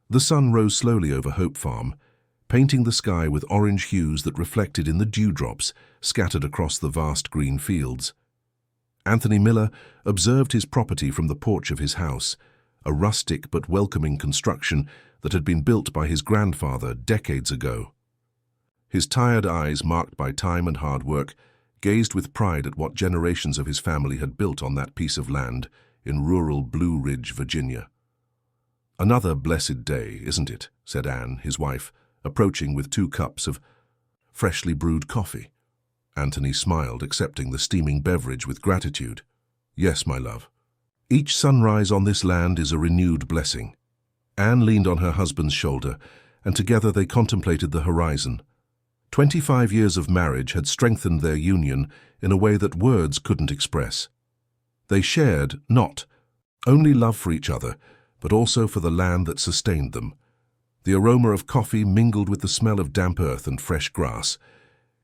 The sun rose slowly over Hope Farm, painting the sky with orange hues that reflected in the dewdrops scattered across the vast green fields. Anthony Miller observed his property from the porch of his house, a rustic but welcoming construction that had been built by his grandfather decades ago. His tired eyes, marked by time and hard work, gazed with pride at what generations of his family had built on that piece of land in rural Blue Ridge, Virginia. "Another blessed day, isn't it?" said Anne, his wife, approaching with 2 cups of freshly brewed coffee. Anthony smiled, accepting the steaming beverage with gratitude. "Yes, my love. Each sunrise on this land is a renewed blessing." Anne leaned on her husband's shoulder, and together they contemplated the horizon. 25 years of marriage had strengthened their union in a way that words couldn't express. They shared not only love for each other, but also for the land that sustained them. The aroma of coffee mingled with the smell of damp earth and fresh grass.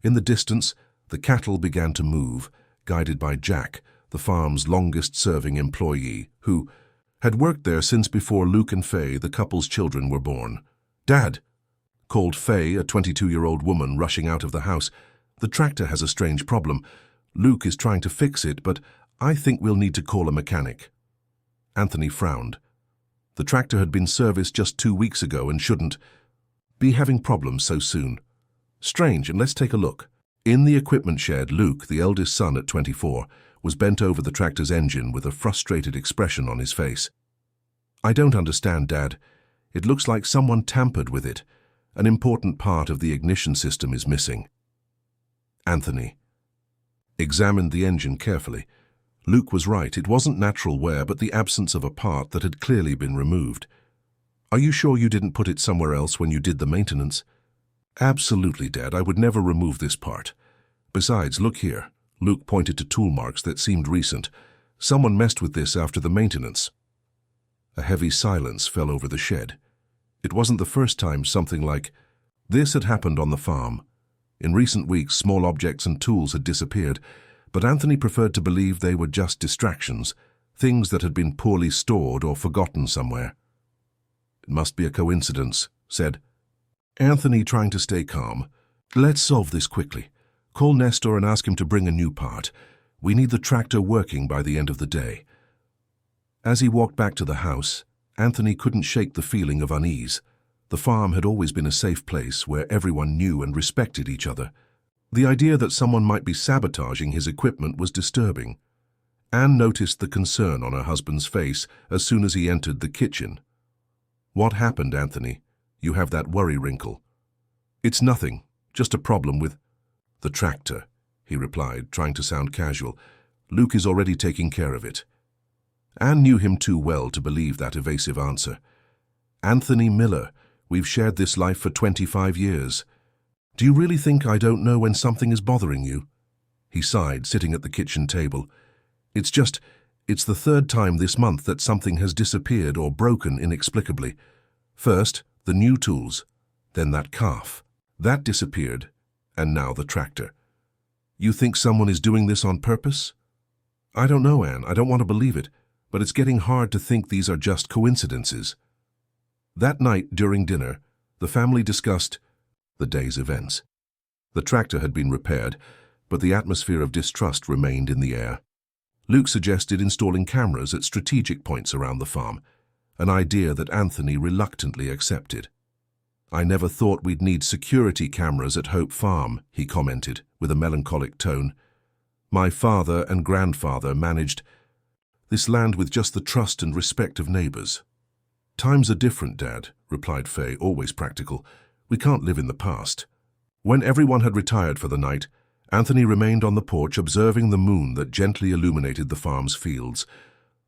In the distance, the cattle began to move, guided by Jack, the farm's longest-serving employee, who had worked there since before Luke and Faye, the couple's children, were born. "Dad," called Faye, a 22-year-old woman rushing out of the house, "the tractor has a strange problem. Luke is trying to fix it, but I think we'll need to call a mechanic." Anthony frowned. The tractor had been serviced just 2 weeks ago and shouldn't be having problems so soon. Strange, and let's take a look. In the equipment shed, Luke, the eldest son at 24, was bent over the tractor's engine with a frustrated expression on his face. "I don't understand, Dad. It looks like someone tampered with it. An important part of the ignition system is missing." Anthony examined the engine carefully. Luke was right. It wasn't natural wear, but the absence of a part that had clearly been removed. "Are you sure you didn't put it somewhere else when you did the maintenance?" "Absolutely, Dad. I would never remove this part. Besides, look here." Luke pointed to tool marks that seemed recent. "Someone messed with this after the maintenance." A heavy silence fell over the shed. It wasn't the first time something like this had happened on the farm. In recent weeks, small objects and tools had disappeared, but Anthony preferred to believe they were just distractions, things that had been poorly stored or forgotten somewhere. "It must be a coincidence," said Anthony, trying to stay calm. "Let's solve this quickly. Call Nestor and ask him to bring a new part. We need the tractor working by the end of the day." As he walked back to the house, Anthony couldn't shake the feeling of unease. The farm had always been a safe place where everyone knew and respected each other. The idea that someone might be sabotaging his equipment was disturbing. Anne noticed the concern on her husband's face as soon as he entered the kitchen. "What happened, Anthony? You have that worry wrinkle." "It's nothing, just a problem with the tractor," he replied, trying to sound casual. "Luke is already taking care of it." Anne knew him too well to believe that evasive answer. "Anthony Miller, we've shared this life for 25 years. Do you really think I don't know when something is bothering you?" He sighed, sitting at the kitchen table. It's the 3rd time this month that something has disappeared or broken inexplicably. First, the new tools, then that calf. That disappeared, and now the tractor. You think someone is doing this on purpose?" "I don't know, Anne. I don't want to believe it, but it's getting hard to think these are just coincidences." That night, during dinner, the family discussed the day's events. The tractor had been repaired, but the atmosphere of distrust remained in the air. Luke suggested installing cameras at strategic points around the farm, an idea that Anthony reluctantly accepted. "I never thought we'd need security cameras at Hope Farm," he commented, with a melancholic tone. "My father and grandfather managed this land with just the trust and respect of neighbors." "Times are different, Dad," replied Faye, always practical. "We can't live in the past." When everyone had retired for the night, Anthony remained on the porch observing the moon that gently illuminated the farm's fields.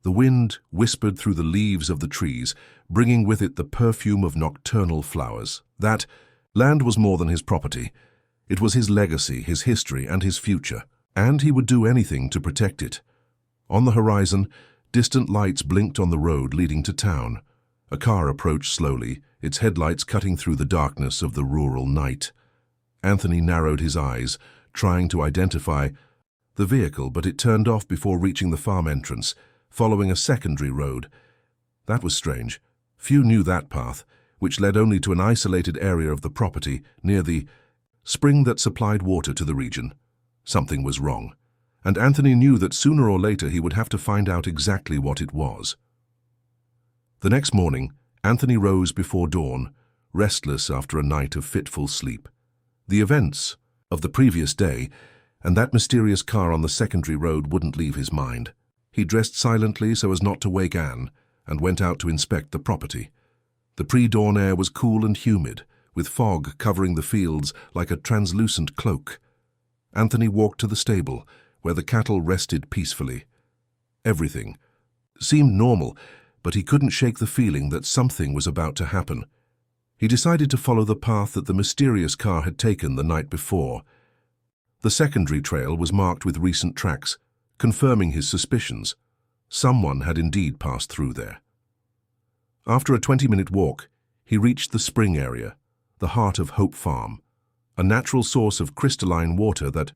The wind whispered through the leaves of the trees, bringing with it the perfume of nocturnal flowers. That land was more than his property. It was his legacy, his history, and his future, and he would do anything to protect it. On the horizon, distant lights blinked on the road leading to town. A car approached slowly, its headlights cutting through the darkness of the rural night. Anthony narrowed his eyes, trying to identify the vehicle, but it turned off before reaching the farm entrance, following a secondary road. That was strange. Few knew that path. which led only to an isolated area of the property near the spring that supplied water to the region. Something was wrong, and Anthony knew that sooner or later he would have to find out exactly what it was. The next morning, Anthony rose before dawn, restless after a night of fitful sleep. The events of the previous day and that mysterious car on the secondary road wouldn't leave his mind. He dressed silently so as not to wake Anne and went out to inspect the property. The pre-dawn air was cool and humid, with fog covering the fields like a translucent cloak. Anthony walked to the stable, where the cattle rested peacefully. Everything seemed normal, but he couldn't shake the feeling that something was about to happen. He decided to follow the path that the mysterious car had taken the night before. The secondary trail was marked with recent tracks, confirming his suspicions. Someone had indeed passed through there. After a 20-minute walk, he reached the spring area, the heart of Hope Farm, a natural source of crystalline water that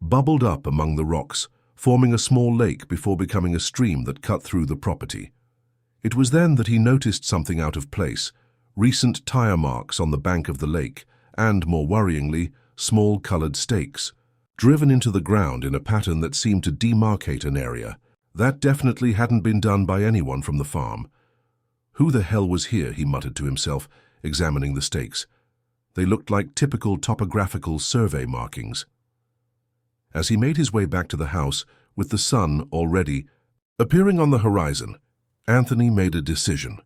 bubbled up among the rocks, forming a small lake before becoming a stream that cut through the property. It was then that he noticed something out of place: recent tire marks on the bank of the lake, and, more worryingly, small colored stakes, driven into the ground in a pattern that seemed to demarcate an area. That definitely hadn't been done by anyone from the farm. Who the hell was here, he muttered to himself, examining the stakes. They looked like typical topographical survey markings. As he made his way back to the house, with the sun already appearing on the horizon, Anthony made a decision.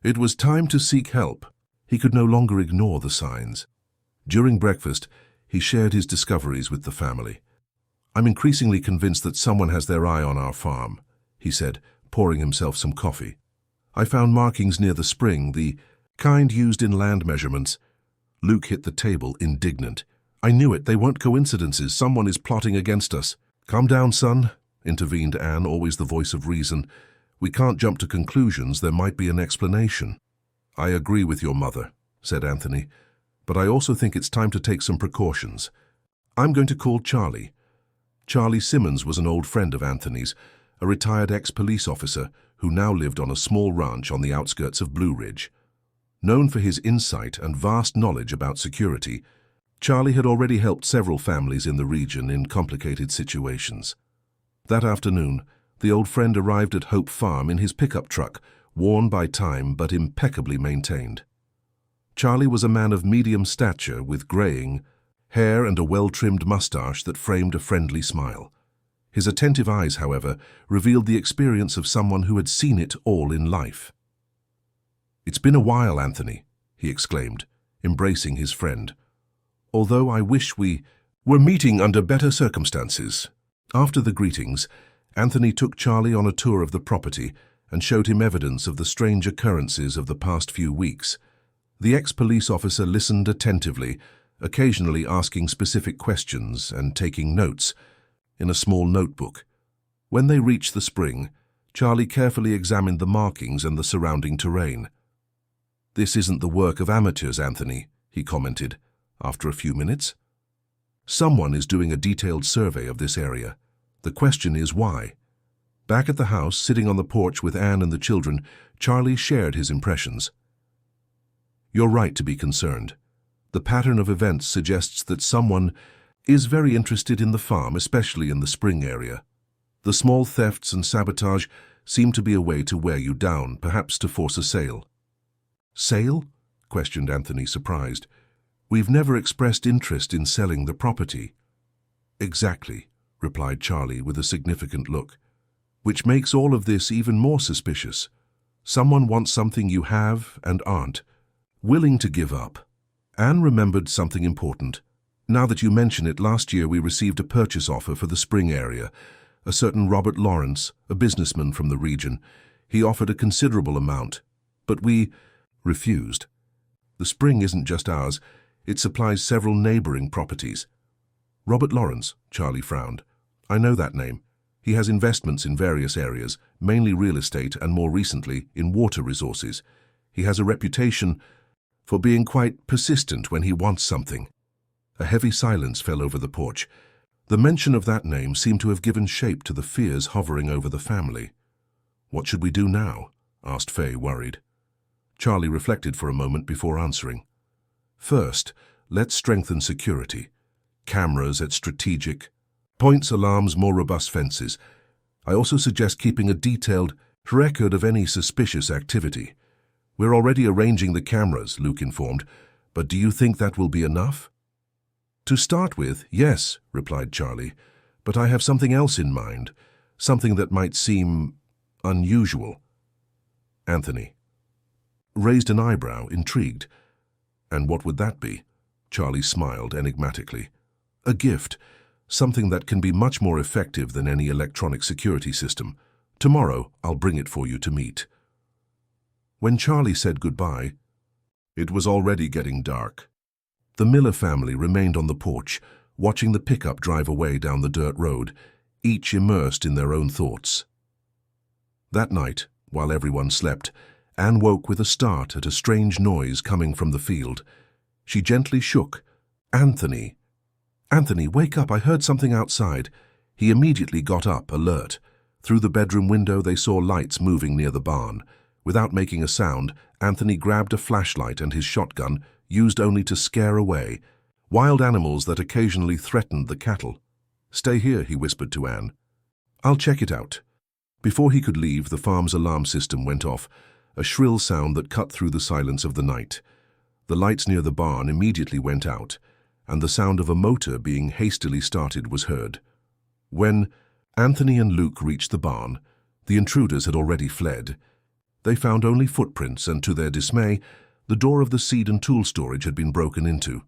It was time to seek help. He could no longer ignore the signs. During breakfast, he shared his discoveries with the family. "I'm increasingly convinced that someone has their eye on our farm," he said, pouring himself some coffee. "I found markings near the spring, the kind used in land measurements." Luke hit the table, indignant. "I knew it. They weren't coincidences. Someone is plotting against us." "Calm down, son," intervened Anne, always the voice of reason. "We can't jump to conclusions. There might be an explanation." "I agree with your mother," said Anthony, "but I also think it's time to take some precautions. I'm going to call Charlie." Charlie Simmons was an old friend of Anthony's, a retired ex-police officer who now lived on a small ranch on the outskirts of Blue Ridge. Known for his insight and vast knowledge about security, Charlie had already helped several families in the region in complicated situations. That afternoon, the old friend arrived at Hope Farm in his pickup truck, worn by time but impeccably maintained. Charlie was a man of medium stature with graying hair and a well-trimmed mustache that framed a friendly smile. His attentive eyes, however, revealed the experience of someone who had seen it all in life. "It's been a while, Anthony," he exclaimed, embracing his friend. "Although I wish we were meeting under better circumstances." After the greetings, Anthony took Charlie on a tour of the property and showed him evidence of the strange occurrences of the past few weeks. The ex-police officer listened attentively, occasionally asking specific questions and taking notes in a small notebook. When they reached the spring, Charlie carefully examined the markings and the surrounding terrain. "This isn't the work of amateurs, Anthony," he commented, after a few minutes. "Someone is doing a detailed survey of this area. The question is why?" Back at the house, sitting on the porch with Anne and the children, Charlie shared his impressions. "You're right to be concerned. The pattern of events suggests that someone is very interested in the farm, especially in the spring area. The small thefts and sabotage seem to be a way to wear you down, perhaps to force a sale." "Sale?" questioned Anthony, surprised. "We've never expressed interest in selling the property." "Exactly," replied Charlie with a significant look. "Which makes all of this even more suspicious. Someone wants something you have and aren't willing to give up." Anne remembered something important. "Now that you mention it, last year we received a purchase offer for the spring area. A certain Robert Lawrence, a businessman from the region. He offered a considerable amount, but we refused. The spring isn't just ours. It supplies several neighboring properties." "Robert Lawrence," Charlie frowned. "I know that name. He has investments in various areas, mainly real estate and more recently in water resources. He has a reputation for being quite persistent when he wants something." A heavy silence fell over the porch. The mention of that name seemed to have given shape to the fears hovering over the family. "What should we do now?" asked Faye, worried. Charlie reflected for a moment before answering. First, let's strengthen security. Cameras at strategic points, alarms, more robust fences. I also suggest keeping a detailed record of any suspicious activity. We're already arranging the cameras, Luke informed, but do you think that will be enough? To start with, yes, replied Charlie, but I have something else in mind, something that might seem unusual. Anthony raised an eyebrow, intrigued. And what would that be? Charlie smiled enigmatically. A gift, something that can be much more effective than any electronic security system. Tomorrow, I'll bring it for you to meet. When Charlie said goodbye, it was already getting dark. The Miller family remained on the porch, watching the pickup drive away down the dirt road, each immersed in their own thoughts. That night, while everyone slept, Anne woke with a start at a strange noise coming from the field. She gently shook. Anthony! Anthony, wake up, I heard something outside. He immediately got up, alert. Through the bedroom window they saw lights moving near the barn. Without making a sound, Anthony grabbed a flashlight and his shotgun, used only to scare away wild animals that occasionally threatened the cattle. Stay here, he whispered to Anne. I'll check it out. Before he could leave, the farm's alarm system went off, a shrill sound that cut through the silence of the night. The lights near the barn immediately went out, and the sound of a motor being hastily started was heard. When Anthony and Luke reached the barn, the intruders had already fled. They found only footprints, and to their dismay, the door of the seed and tool storage had been broken into.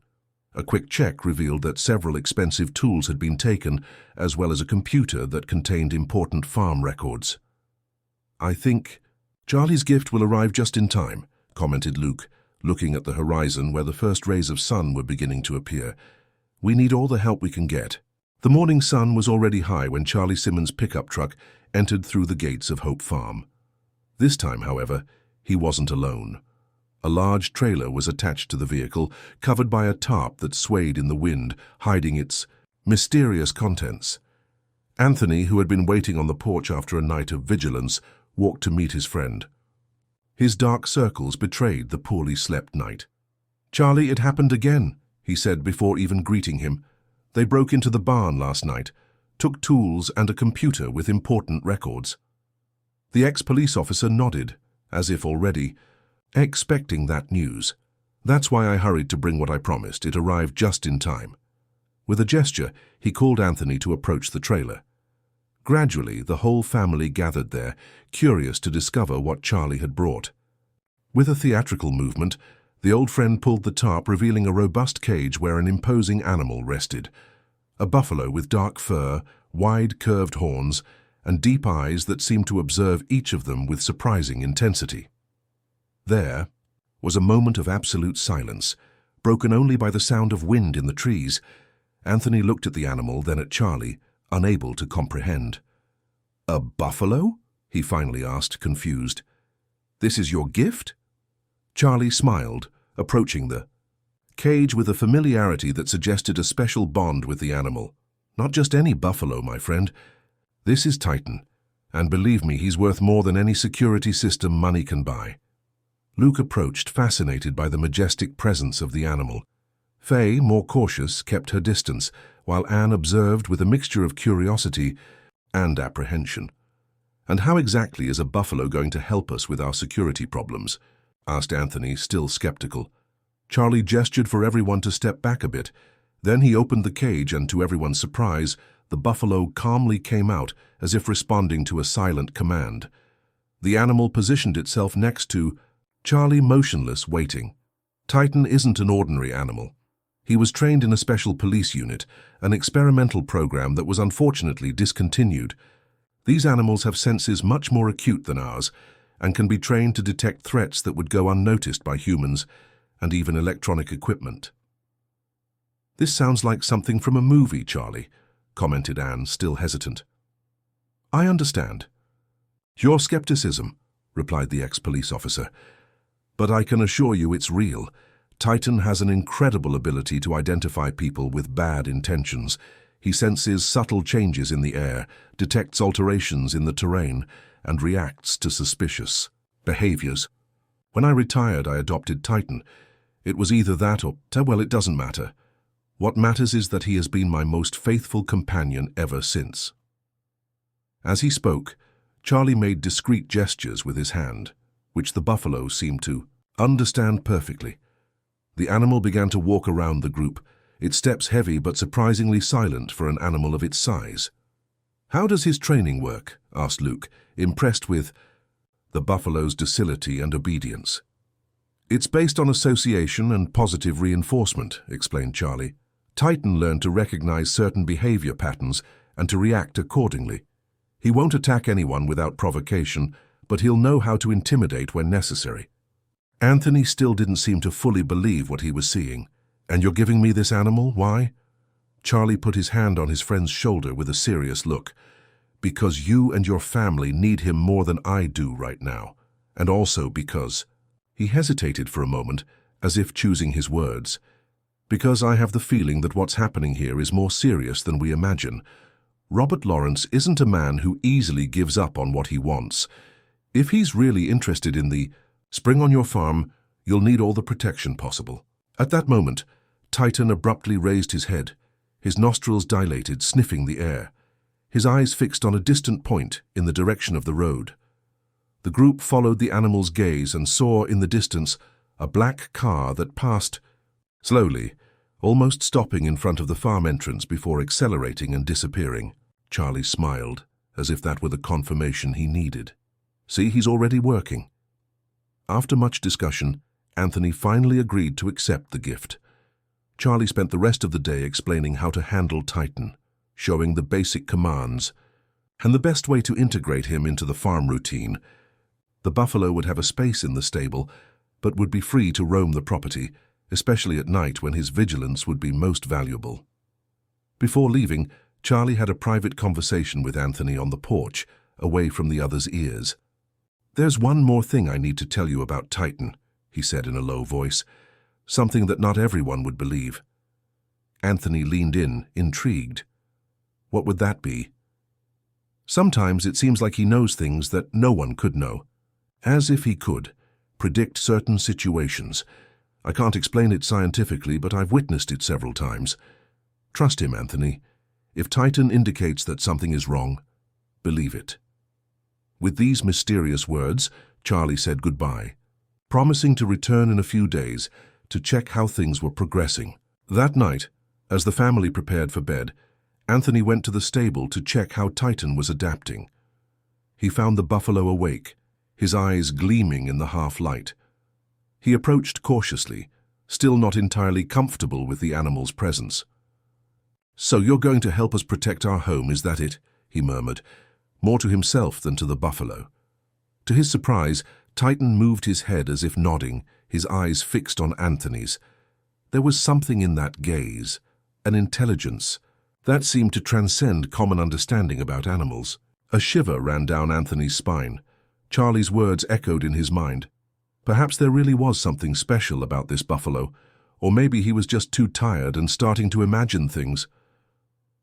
A quick check revealed that several expensive tools had been taken, as well as a computer that contained important farm records. I think Charlie's gift will arrive just in time, commented Luke, looking at the horizon where the first rays of sun were beginning to appear. We need all the help we can get. The morning sun was already high when Charlie Simmons' pickup truck entered through the gates of Hope Farm. This time, however, he wasn't alone. A large trailer was attached to the vehicle, covered by a tarp that swayed in the wind, hiding its mysterious contents. Anthony, who had been waiting on the porch after a night of vigilance, walked to meet his friend. His dark circles betrayed the poorly slept night. Charlie, it happened again, he said before even greeting him. They broke into the barn last night, took tools and a computer with important records. The ex-police officer nodded, as if already expecting that news. That's why I hurried to bring what I promised. It arrived just in time. With a gesture, he called Anthony to approach the trailer. Gradually, the whole family gathered there, curious to discover what Charlie had brought. With a theatrical movement, the old friend pulled the tarp, revealing a robust cage where an imposing animal rested. A buffalo with dark fur, wide curved horns, and deep eyes that seemed to observe each of them with surprising intensity. There was a moment of absolute silence, broken only by the sound of wind in the trees. Anthony looked at the animal, then at Charlie, unable to comprehend. A buffalo? He finally asked, confused. This is your gift? Charlie smiled, approaching the cage with a familiarity that suggested a special bond with the animal. Not just any buffalo, my friend. This is Titan, and believe me, he's worth more than any security system money can buy. Luke approached, fascinated by the majestic presence of the animal. Faye, more cautious, kept her distance, while Anne observed with a mixture of curiosity and apprehension. And how exactly is a buffalo going to help us with our security problems? Asked Anthony, still skeptical. Charlie gestured for everyone to step back a bit. Then he opened the cage and, to everyone's surprise, the buffalo calmly came out, as if responding to a silent command. The animal positioned itself next to Charlie, motionless, waiting. Titan isn't an ordinary animal. He was trained in a special police unit, an experimental program that was unfortunately discontinued. These animals have senses much more acute than ours, and can be trained to detect threats that would go unnoticed by humans and even electronic equipment. This sounds like something from a movie, Charlie, commented Anne, still hesitant. I understand. Your skepticism, replied the ex-police officer. But I can assure you it's real. Titan has an incredible ability to identify people with bad intentions. He senses subtle changes in the air, detects alterations in the terrain, and reacts to suspicious behaviors. When I retired, I adopted Titan. It was either that or, well, it doesn't matter. What matters is that he has been my most faithful companion ever since." As he spoke, Charlie made discreet gestures with his hand, which the buffalo seemed to understand perfectly. The animal began to walk around the group, its steps heavy but surprisingly silent for an animal of its size. "How does his training work?" asked Luke, impressed with the buffalo's docility and obedience. "It's based on association and positive reinforcement," explained Charlie. "Titan learned to recognize certain behavior patterns and to react accordingly. He won't attack anyone without provocation, but he'll know how to intimidate when necessary." Anthony still didn't seem to fully believe what he was seeing. "And you're giving me this animal? Why?" Charlie put his hand on his friend's shoulder with a serious look. "Because you and your family need him more than I do right now. And also because—" He hesitated for a moment, as if choosing his words. "Because I have the feeling that what's happening here is more serious than we imagine. Robert Lawrence isn't a man who easily gives up on what he wants. If he's really interested in the spring on your farm, you'll need all the protection possible." At that moment, Titan abruptly raised his head, his nostrils dilated, sniffing the air, his eyes fixed on a distant point in the direction of the road. The group followed the animal's gaze and saw in the distance a black car that passed slowly, almost stopping in front of the farm entrance before accelerating and disappearing. Charlie smiled, as if that were the confirmation he needed. "See, he's already working." After much discussion, Anthony finally agreed to accept the gift. Charlie spent the rest of the day explaining how to handle Titan, showing the basic commands, and the best way to integrate him into the farm routine. The buffalo would have a space in the stable, but would be free to roam the property, especially at night when his vigilance would be most valuable. Before leaving, Charlie had a private conversation with Anthony on the porch, away from the others' ears. "There's one more thing I need to tell you about Titan," he said in a low voice, "something that not everyone would believe." Anthony leaned in, intrigued. "What would that be?" "Sometimes it seems like he knows things that no one could know. As if he could predict certain situations. I can't explain it scientifically, but I've witnessed it several times. Trust him, Anthony. If Titan indicates that something is wrong, believe it." With these mysterious words, Charlie said goodbye, promising to return in a few days to check how things were progressing. That night, as the family prepared for bed, Anthony went to the stable to check how Titan was adapting. He found the buffalo awake, his eyes gleaming in the half-light. He approached cautiously, still not entirely comfortable with the animal's presence. "So you're going to help us protect our home, is that it?" he murmured, more to himself than to the buffalo. To his surprise, Titan moved his head as if nodding, his eyes fixed on Anthony's. There was something in that gaze, an intelligence, that seemed to transcend common understanding about animals. A shiver ran down Anthony's spine. Charlie's words echoed in his mind. Perhaps there really was something special about this buffalo, or maybe he was just too tired and starting to imagine things.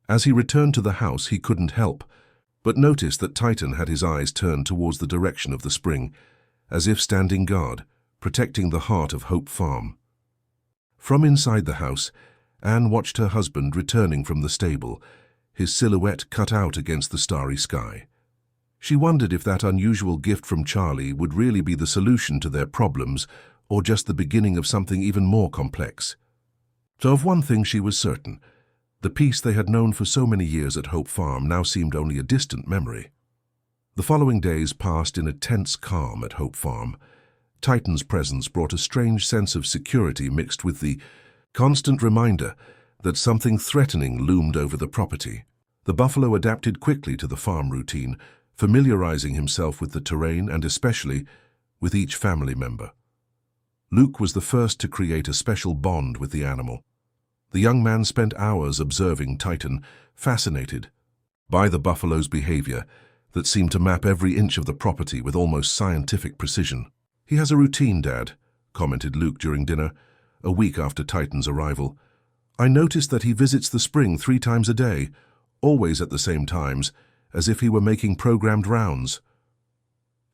As he returned to the house, he couldn't help but noticed that Titan had his eyes turned towards the direction of the spring, as if standing guard, protecting the heart of Hope Farm. From inside the house, Anne watched her husband returning from the stable, his silhouette cut out against the starry sky. She wondered if that unusual gift from Charlie would really be the solution to their problems, or just the beginning of something even more complex. So of one thing she was certain: the peace they had known for so many years at Hope Farm now seemed only a distant memory. The following days passed in a tense calm at Hope Farm. Titan's presence brought a strange sense of security mixed with the constant reminder that something threatening loomed over the property. The buffalo adapted quickly to the farm routine, familiarizing himself with the terrain and especially with each family member. Luke was the first to create a special bond with the animal. The young man spent hours observing Titan, fascinated by the buffalo's behavior that seemed to map every inch of the property with almost scientific precision. "He has a routine, Dad," commented Luke during dinner, a week after Titan's arrival. "I noticed that he visits the spring 3 times a day, always at the same times, as if he were making programmed rounds."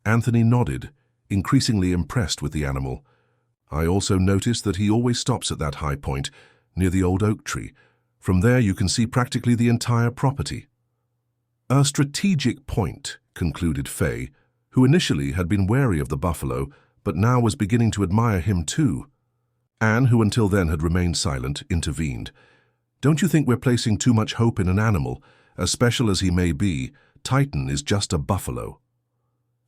Anthony nodded, increasingly impressed with the animal. I also noticed that he always stops at that high point, near the old oak tree. From there you can see practically the entire property. A strategic point, concluded Fay, who initially had been wary of the buffalo, but now was beginning to admire him too. Anne, who until then had remained silent, intervened. Don't you think we're placing too much hope in an animal? As special as he may be, Titan is just a buffalo.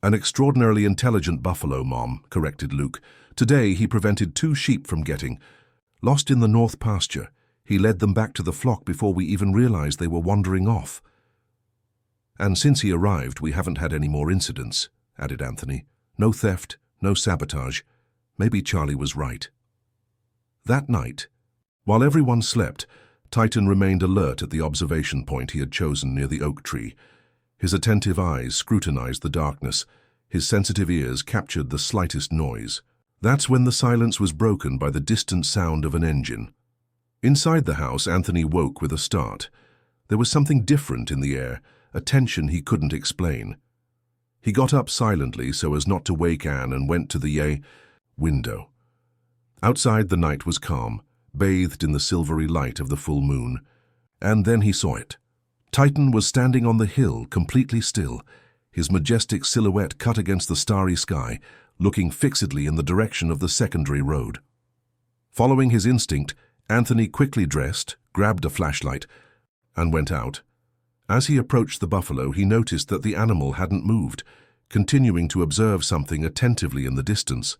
An extraordinarily intelligent buffalo, Mom, corrected Luke. Today he prevented 2 sheep from getting lost in the north pasture. He led them back to the flock before we even realized they were wandering off. And since he arrived, we haven't had any more incidents, added Anthony. No theft, no sabotage. Maybe Charlie was right. That night, while everyone slept, Titan remained alert at the observation point he had chosen near the oak tree. His attentive eyes scrutinized the darkness. His sensitive ears captured the slightest noise. That's when the silence was broken by the distant sound of an engine. Inside the house, Anthony woke with a start. There was something different in the air, a tension he couldn't explain. He got up silently so as not to wake Anne and went to the window. Outside the night was calm, bathed in the silvery light of the full moon. And then he saw it. Titan was standing on the hill, completely still, his majestic silhouette cut against the starry sky, looking fixedly in the direction of the secondary road. Following his instinct, Anthony quickly dressed, grabbed a flashlight, and went out. As he approached the buffalo, he noticed that the animal hadn't moved, continuing to observe something attentively in the distance.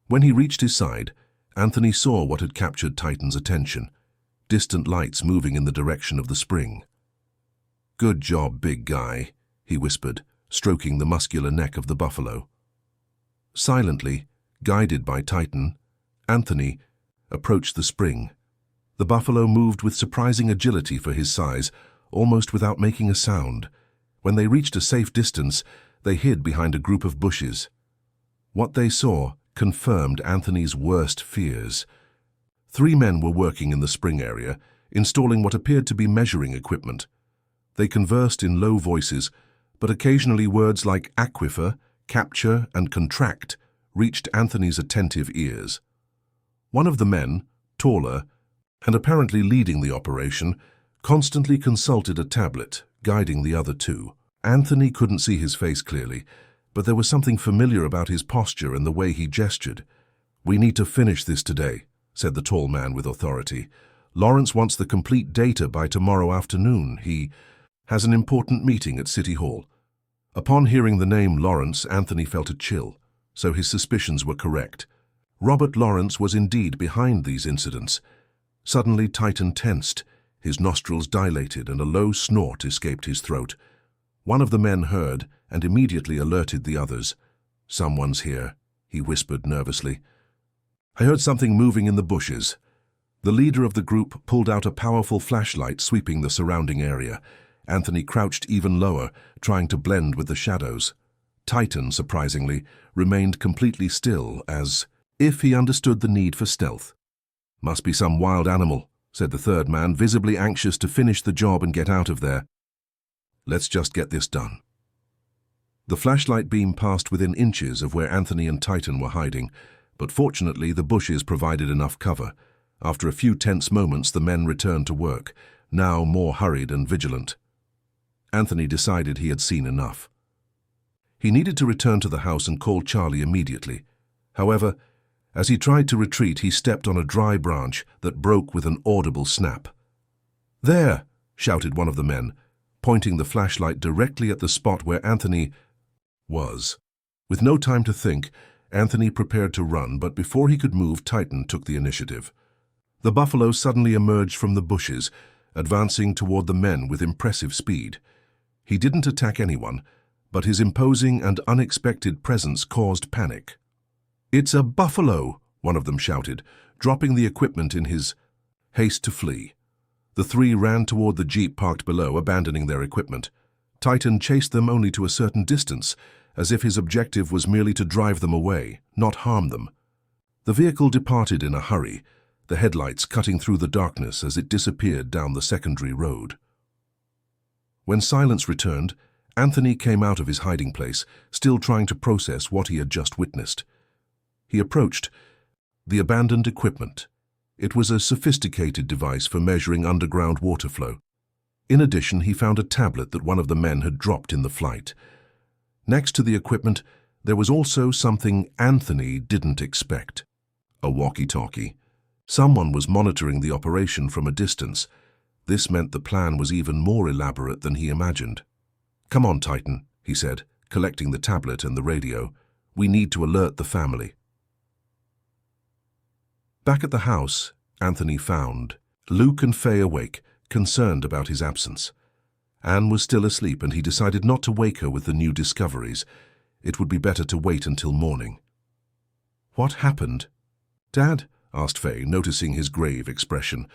When he reached his side, Anthony saw what had captured Titan's attention, distant lights moving in the direction of the spring. "Good job, big guy," he whispered, stroking the muscular neck of the buffalo. Silently, guided by Titan, Anthony approached the spring. The buffalo moved with surprising agility for his size, almost without making a sound. When they reached a safe distance, they hid behind a group of bushes. What they saw confirmed Anthony's worst fears. 3 men were working in the spring area, installing what appeared to be measuring equipment. They conversed in low voices, but occasionally words like aquifer, capture, and contract reached Anthony's attentive ears. One of the men, taller, and apparently leading the operation, constantly consulted a tablet, guiding the other 2. Anthony couldn't see his face clearly, but there was something familiar about his posture and the way he gestured. "We need to finish this today," said the tall man with authority. "Lawrence wants the complete data by tomorrow afternoon. He has an important meeting at City Hall." Upon hearing the name Lawrence, Anthony felt a chill, so his suspicions were correct. Robert Lawrence was indeed behind these incidents. Suddenly Titan tensed, his nostrils dilated, and a low snort escaped his throat. One of the men heard and immediately alerted the others. "Someone's here," he whispered nervously. "I heard something moving in the bushes." The leader of the group pulled out a powerful flashlight, sweeping the surrounding area. Anthony crouched even lower, trying to blend with the shadows. Titan, surprisingly, remained completely still, as if he understood the need for stealth. "Must be some wild animal," said the third man, visibly anxious to finish the job and get out of there. "Let's just get this done." The flashlight beam passed within inches of where Anthony and Titan were hiding, but fortunately the bushes provided enough cover. After a few tense moments, the men returned to work, now more hurried and vigilant. Anthony decided he had seen enough. He needed to return to the house and call Charlie immediately. However, as he tried to retreat, he stepped on a dry branch that broke with an audible snap. "There!" shouted one of the men, pointing the flashlight directly at the spot where Anthony was. With no time to think, Anthony prepared to run, but before he could move, Titan took the initiative. The buffalo suddenly emerged from the bushes, advancing toward the men with impressive speed. He didn't attack anyone, but his imposing and unexpected presence caused panic. "It's a buffalo!" one of them shouted, dropping the equipment in his haste to flee. The 3 ran toward the jeep parked below, abandoning their equipment. Titan chased them only to a certain distance, as if his objective was merely to drive them away, not harm them. The vehicle departed in a hurry, the headlights cutting through the darkness as it disappeared down the secondary road. When silence returned, Anthony came out of his hiding place, still trying to process what he had just witnessed. He approached the abandoned equipment. It was a sophisticated device for measuring underground water flow. In addition, he found a tablet that one of the men had dropped in the flight. Next to the equipment, there was also something Anthony didn't expect: a walkie-talkie. Someone was monitoring the operation from a distance. This meant the plan was even more elaborate than he imagined. "Come on, Titan," he said, collecting the tablet and the radio. "We need to alert the family." Back at the house, Anthony found Luke and Faye awake, concerned about his absence. Anne was still asleep, and he decided not to wake her with the new discoveries. It would be better to wait until morning. "What happened?" "Dad?" asked Faye, noticing his grave expression.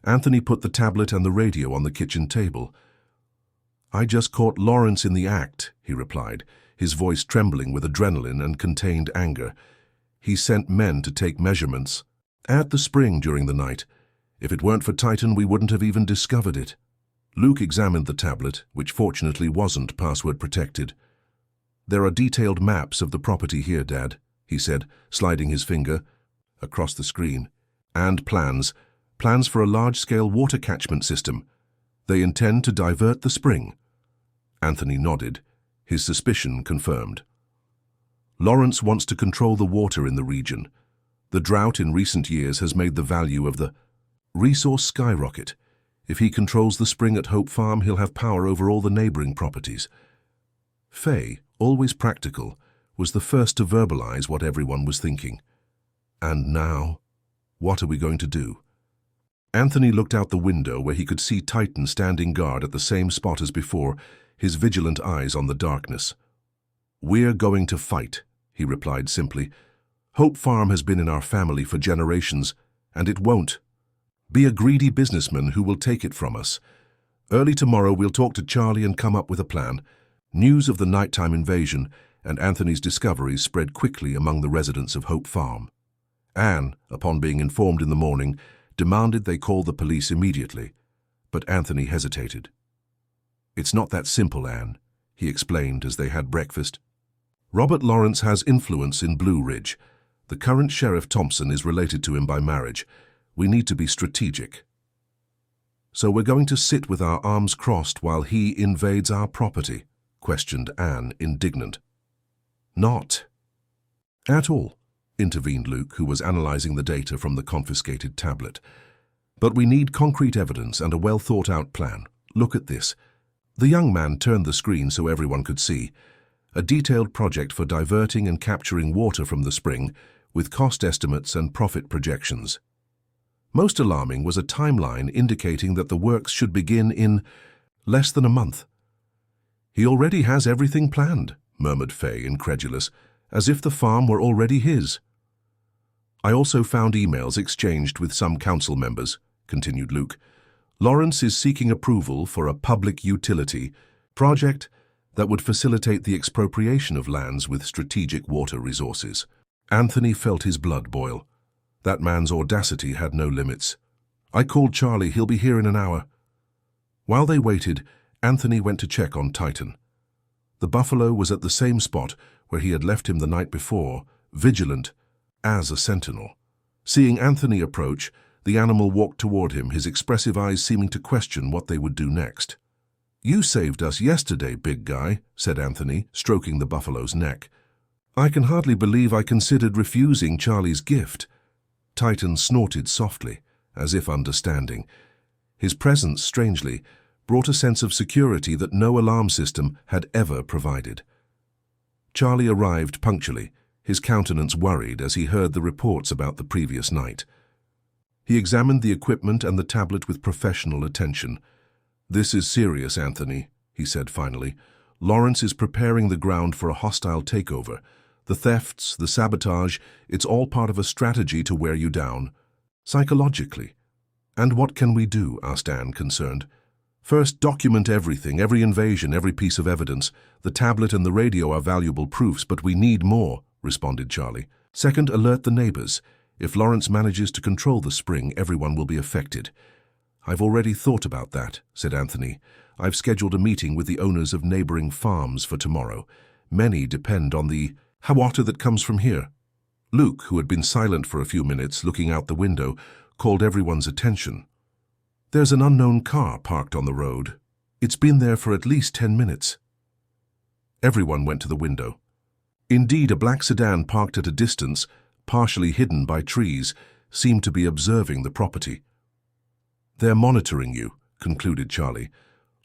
Anthony put the tablet and the radio on the kitchen table. "I just caught Lawrence in the act," he replied, his voice trembling with adrenaline and contained anger. "He sent men to take measurements at the spring during the night. If it weren't for Titan, we wouldn't have even discovered it." Luke examined the tablet, which fortunately wasn't password protected. "There are detailed maps of the property here, Dad," he said, sliding his finger across the screen. "And plans for a large-scale water catchment system. They intend to divert the spring." Anthony nodded, his suspicion confirmed. "Lawrence wants to control the water in the region. The drought in recent years has made the value of the resource skyrocket. If he controls the spring at Hope Farm, he'll have power over all the neighboring properties." Faye, always practical, was the first to verbalize what everyone was thinking. "And now, what are we going to do?" Anthony looked out the window, where he could see Titan standing guard at the same spot as before, his vigilant eyes on the darkness. "We're going to fight," he replied simply. "Hope Farm has been in our family for generations, and it won't be a greedy businessman who will take it from us. Early tomorrow we'll talk to Charlie and come up with a plan." News of the nighttime invasion and Anthony's discoveries spread quickly among the residents of Hope Farm. Anne, upon being informed in the morning, demanded they call the police immediately, but Anthony hesitated. "It's not that simple, Anne," he explained as they had breakfast. "Robert Lawrence has influence in Blue Ridge. The current Sheriff Thompson is related to him by marriage. We need to be strategic. So we're going to sit with our arms crossed while he invades our property?" questioned Anne, indignant. "Not at all," intervened Luke, who was analyzing the data from the confiscated tablet. "But we need concrete evidence and a well-thought-out plan. Look at this." The young man turned the screen so everyone could see. A detailed project for diverting and capturing water from the spring, with cost estimates and profit projections. Most alarming was a timeline indicating that the works should begin in less than a month. "He already has everything planned," murmured Faye, incredulous, "as if the farm were already his." "I also found emails exchanged with some council members," continued Luke. "Lawrence is seeking approval for a public utility project that would facilitate the expropriation of lands with strategic water resources." Anthony felt his blood boil. That man's audacity had no limits. "I called Charlie. He'll be here in an hour." While they waited, Anthony went to check on Titan. The buffalo was at the same spot where he had left him the night before, vigilant as a sentinel. Seeing Anthony approach, the animal walked toward him, his expressive eyes seeming to question what they would do next. "You saved us yesterday, big guy," said Anthony, stroking the buffalo's neck. "I can hardly believe I considered refusing Charlie's gift." Titan snorted softly, as if understanding. His presence, strangely, brought a sense of security that no alarm system had ever provided. Charlie arrived punctually, his countenance worried as he heard the reports about the previous night. He examined the equipment and the tablet with professional attention. "This is serious, Anthony," he said finally. "Lawrence is preparing the ground for a hostile takeover. The thefts, the sabotage, it's all part of a strategy to wear you down, psychologically." "And what can we do?" asked Anne, concerned. "First, document everything, every invasion, every piece of evidence. The tablet and the radio are valuable proofs, but we need more," responded Charlie. "Second, alert the neighbors. If Lawrence manages to control the spring, everyone will be affected. "I've already thought about that," said Anthony. "I've scheduled a meeting with the owners of neighboring farms for tomorrow. Many depend on the water that comes from here." Luke, who had been silent for a few minutes, looking out the window, called everyone's attention. "There's an unknown car parked on the road. It's been there for at least 10 minutes. Everyone went to the window. Indeed, a black sedan parked at a distance, partially hidden by trees, seemed to be observing the property. "They're monitoring you," concluded Charlie.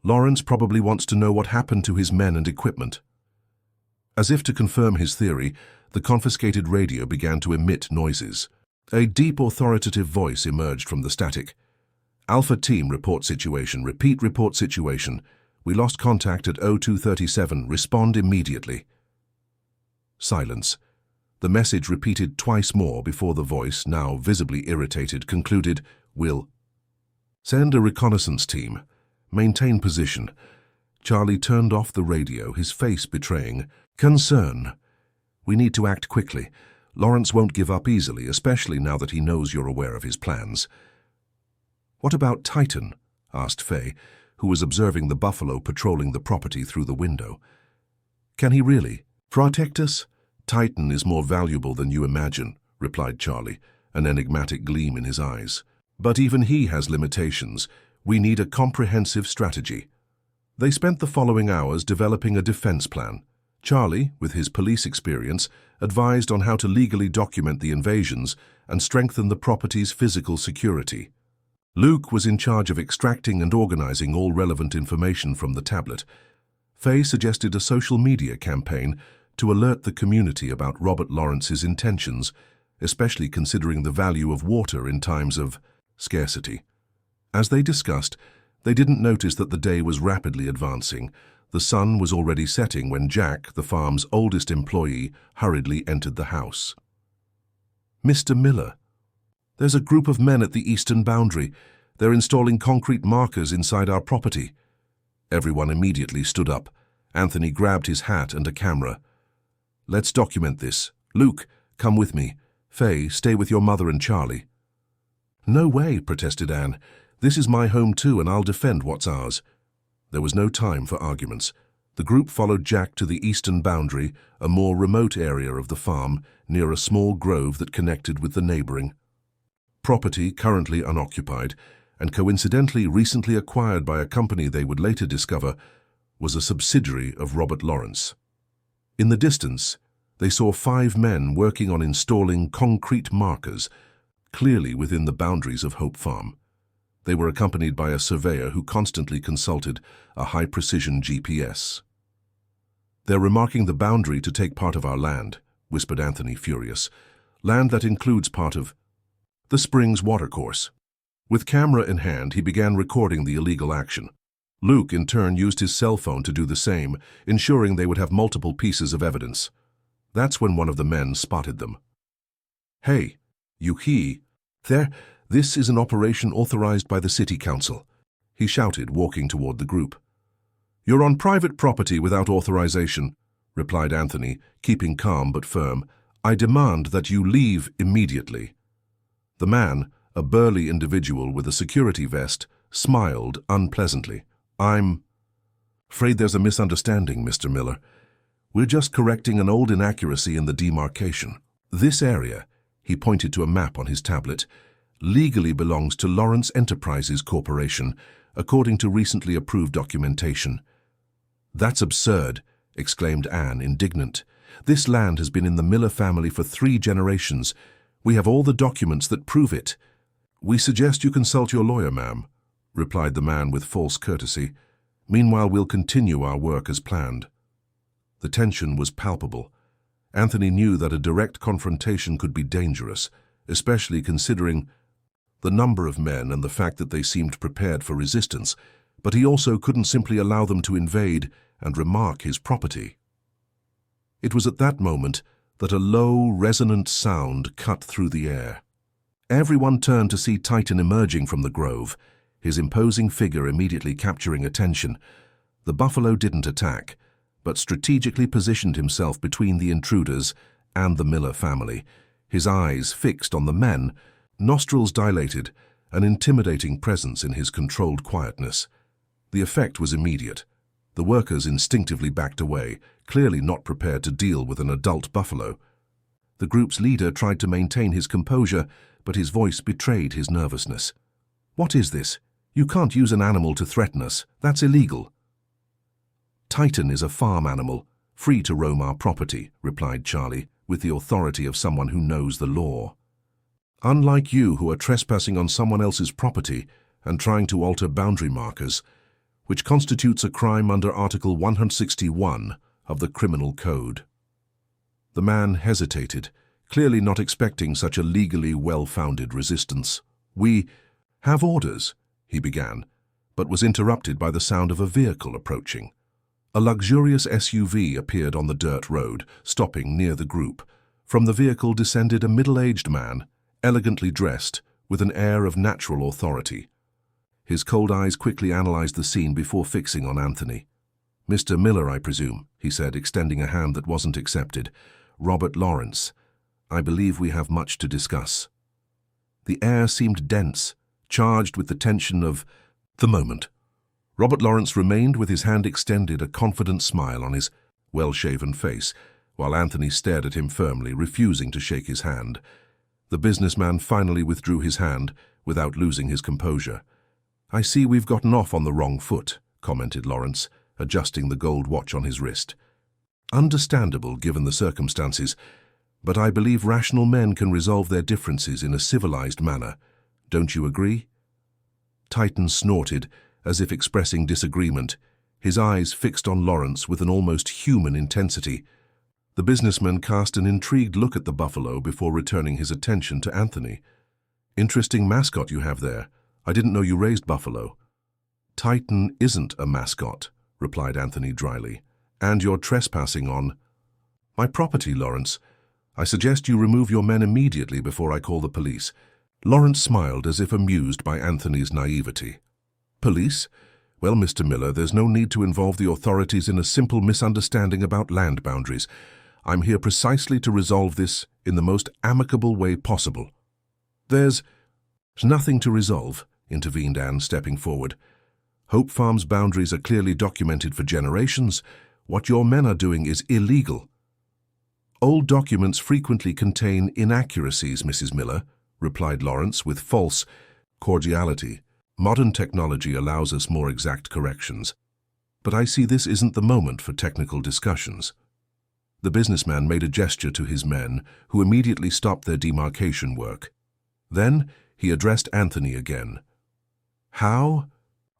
"Lawrence probably wants to know what happened to his men and equipment." As if to confirm his theory, the confiscated radio began to emit noises. A deep, authoritative voice emerged from the static. "Alpha Team, report situation. Repeat, report situation. We lost contact at 0237. Respond immediately." Silence. The message repeated twice more before the voice, now visibly irritated, concluded, "Will send a reconnaissance team. Maintain position." Charlie turned off the radio, his face betraying concern. "We need to act quickly. Lawrence won't give up easily, especially now that he knows you're aware of his plans." "What about Titan?" asked Faye, who was observing the buffalo patrolling the property through the window. "Can he really protect us?" "Titan is more valuable than you imagine," replied Charlie, an enigmatic gleam in his eyes. "But even he has limitations. We need a comprehensive strategy." They spent the following hours developing a defense plan. Charlie, with his police experience, advised on how to legally document the invasions and strengthen the property's physical security. Luke was in charge of extracting and organizing all relevant information from the tablet. Faye suggested a social media campaign to alert the community about Robert Lawrence's intentions, especially considering the value of water in times of scarcity. As they discussed, they didn't notice that the day was rapidly advancing. The sun was already setting when Jack, the farm's oldest employee, hurriedly entered the house. "Mr. Miller, there's a group of men at the eastern boundary. They're installing concrete markers inside our property." Everyone immediately stood up. Anthony grabbed his hat and a camera. "Let's document this. Luke, come with me. Faye, stay with your mother and Charlie." "No way," protested Anne. "This is my home too, and I'll defend what's ours." There was no time for arguments. The group followed Jack to the eastern boundary, a more remote area of the farm, near a small grove that connected with the neighboring property, currently unoccupied, and coincidentally recently acquired by a company they would later discover was a subsidiary of Robert Lawrence. In the distance, they saw 5 men working on installing concrete markers, clearly within the boundaries of Hope Farm. They were accompanied by a surveyor who constantly consulted a high-precision GPS. "They're remarking the boundary to take part of our land," whispered Anthony, furious. "Land that includes part of the Springs watercourse." With camera in hand, he began recording the illegal action. Luke, in turn, used his cell phone to do the same, ensuring they would have multiple pieces of evidence. That's when one of the men spotted them. "Hey, there, this is an operation authorized by the city council," he shouted, walking toward the group. "You're on private property without authorization," replied Anthony, keeping calm but firm. "I demand that you leave immediately." The man, a burly individual with a security vest, smiled unpleasantly. "I'm afraid there's a misunderstanding, Mr. Miller. We're just correcting an old inaccuracy in the demarcation. This area," he pointed to a map on his tablet, "legally belongs to Lawrence Enterprises Corporation, according to recently approved documentation." "That's absurd," exclaimed Anne, indignant. "This land has been in the Miller family for 3 generations. We have all the documents that prove it." "We suggest you consult your lawyer, ma'am," replied the man with false courtesy. "Meanwhile, we'll continue our work as planned." The tension was palpable. Anthony knew that a direct confrontation could be dangerous, especially considering the number of men and the fact that they seemed prepared for resistance, but he also couldn't simply allow them to invade and remark his property. It was at that moment that a low, resonant sound cut through the air. Everyone turned to see Titan emerging from the grove, his imposing figure immediately capturing attention. The buffalo didn't attack, but strategically positioned himself between the intruders and the Miller family, his eyes fixed on the men, nostrils dilated, an intimidating presence in his controlled quietness. The effect was immediate. The workers instinctively backed away, clearly not prepared to deal with an adult buffalo. The group's leader tried to maintain his composure, but his voice betrayed his nervousness. "What is this? You can't use an animal to threaten us. That's illegal." "Titan is a farm animal, free to roam our property," replied Charlie, with the authority of someone who knows the law. "Unlike you who are trespassing on someone else's property and trying to alter boundary markers, which constitutes a crime under Article 161 of the Criminal Code." The man hesitated, clearly not expecting such a legally well-founded resistance. "We have orders," he began, but was interrupted by the sound of a vehicle approaching. A luxurious SUV appeared on the dirt road, stopping near the group. From the vehicle descended a middle-aged man, elegantly dressed, with an air of natural authority. His cold eyes quickly analyzed the scene before fixing on Anthony. "Mr. Miller, I presume," he said, extending a hand that wasn't accepted. "Robert Lawrence. I believe we have much to discuss." The air seemed dense, charged with the tension of the moment. Robert Lawrence remained with his hand extended, a confident smile on his well-shaven face, while Anthony stared at him firmly, refusing to shake his hand. The businessman finally withdrew his hand, without losing his composure. "I see we've gotten off on the wrong foot," commented Lawrence, adjusting the gold watch on his wrist. "Understandable, given the circumstances, but I believe rational men can resolve their differences in a civilized manner. Don't you agree?" Titan snorted, as if expressing disagreement, his eyes fixed on Lawrence with an almost human intensity. The businessman cast an intrigued look at the buffalo before returning his attention to Anthony. "Interesting mascot you have there. I didn't know you raised buffalo." "Titan isn't a mascot," replied Anthony dryly. "And you're trespassing on my property, Lawrence. I suggest you remove your men immediately before I call the police." Lawrence smiled as if amused by Anthony's naivety. "Police? Well, Mr. Miller, there's no need to involve the authorities in a simple misunderstanding about land boundaries. I'm here precisely to resolve this in the most amicable way possible." There's nothing to resolve," intervened Anne, stepping forward. "Hope Farm's boundaries are clearly documented for generations. What your men are doing is illegal." "Old documents frequently contain inaccuracies, Mrs. Miller," replied Lawrence with false cordiality. "Modern technology allows us more exact corrections. But I see this isn't the moment for technical discussions." The businessman made a gesture to his men, who immediately stopped their demarcation work. Then he addressed Anthony again. "How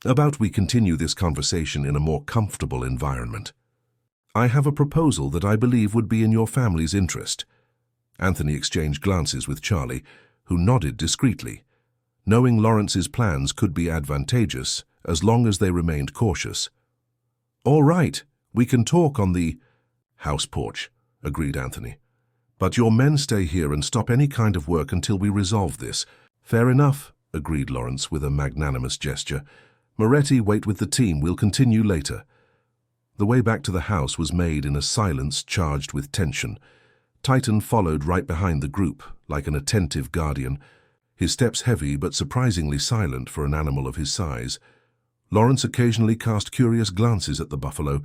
about we continue this conversation in a more comfortable environment? I have a proposal that I believe would be in your family's interest." Anthony exchanged glances with Charlie, who nodded discreetly, knowing Lawrence's plans could be advantageous as long as they remained cautious. "All right, we can talk on the house porch," agreed Anthony. "But your men stay here and stop any kind of work until we resolve this." "Fair enough," agreed Lawrence with a magnanimous gesture. "Moretti, wait with the team. We'll continue later." The way back to the house was made in a silence charged with tension. Titan followed right behind the group, like an attentive guardian, his steps heavy but surprisingly silent for an animal of his size. Lawrence occasionally cast curious glances at the buffalo,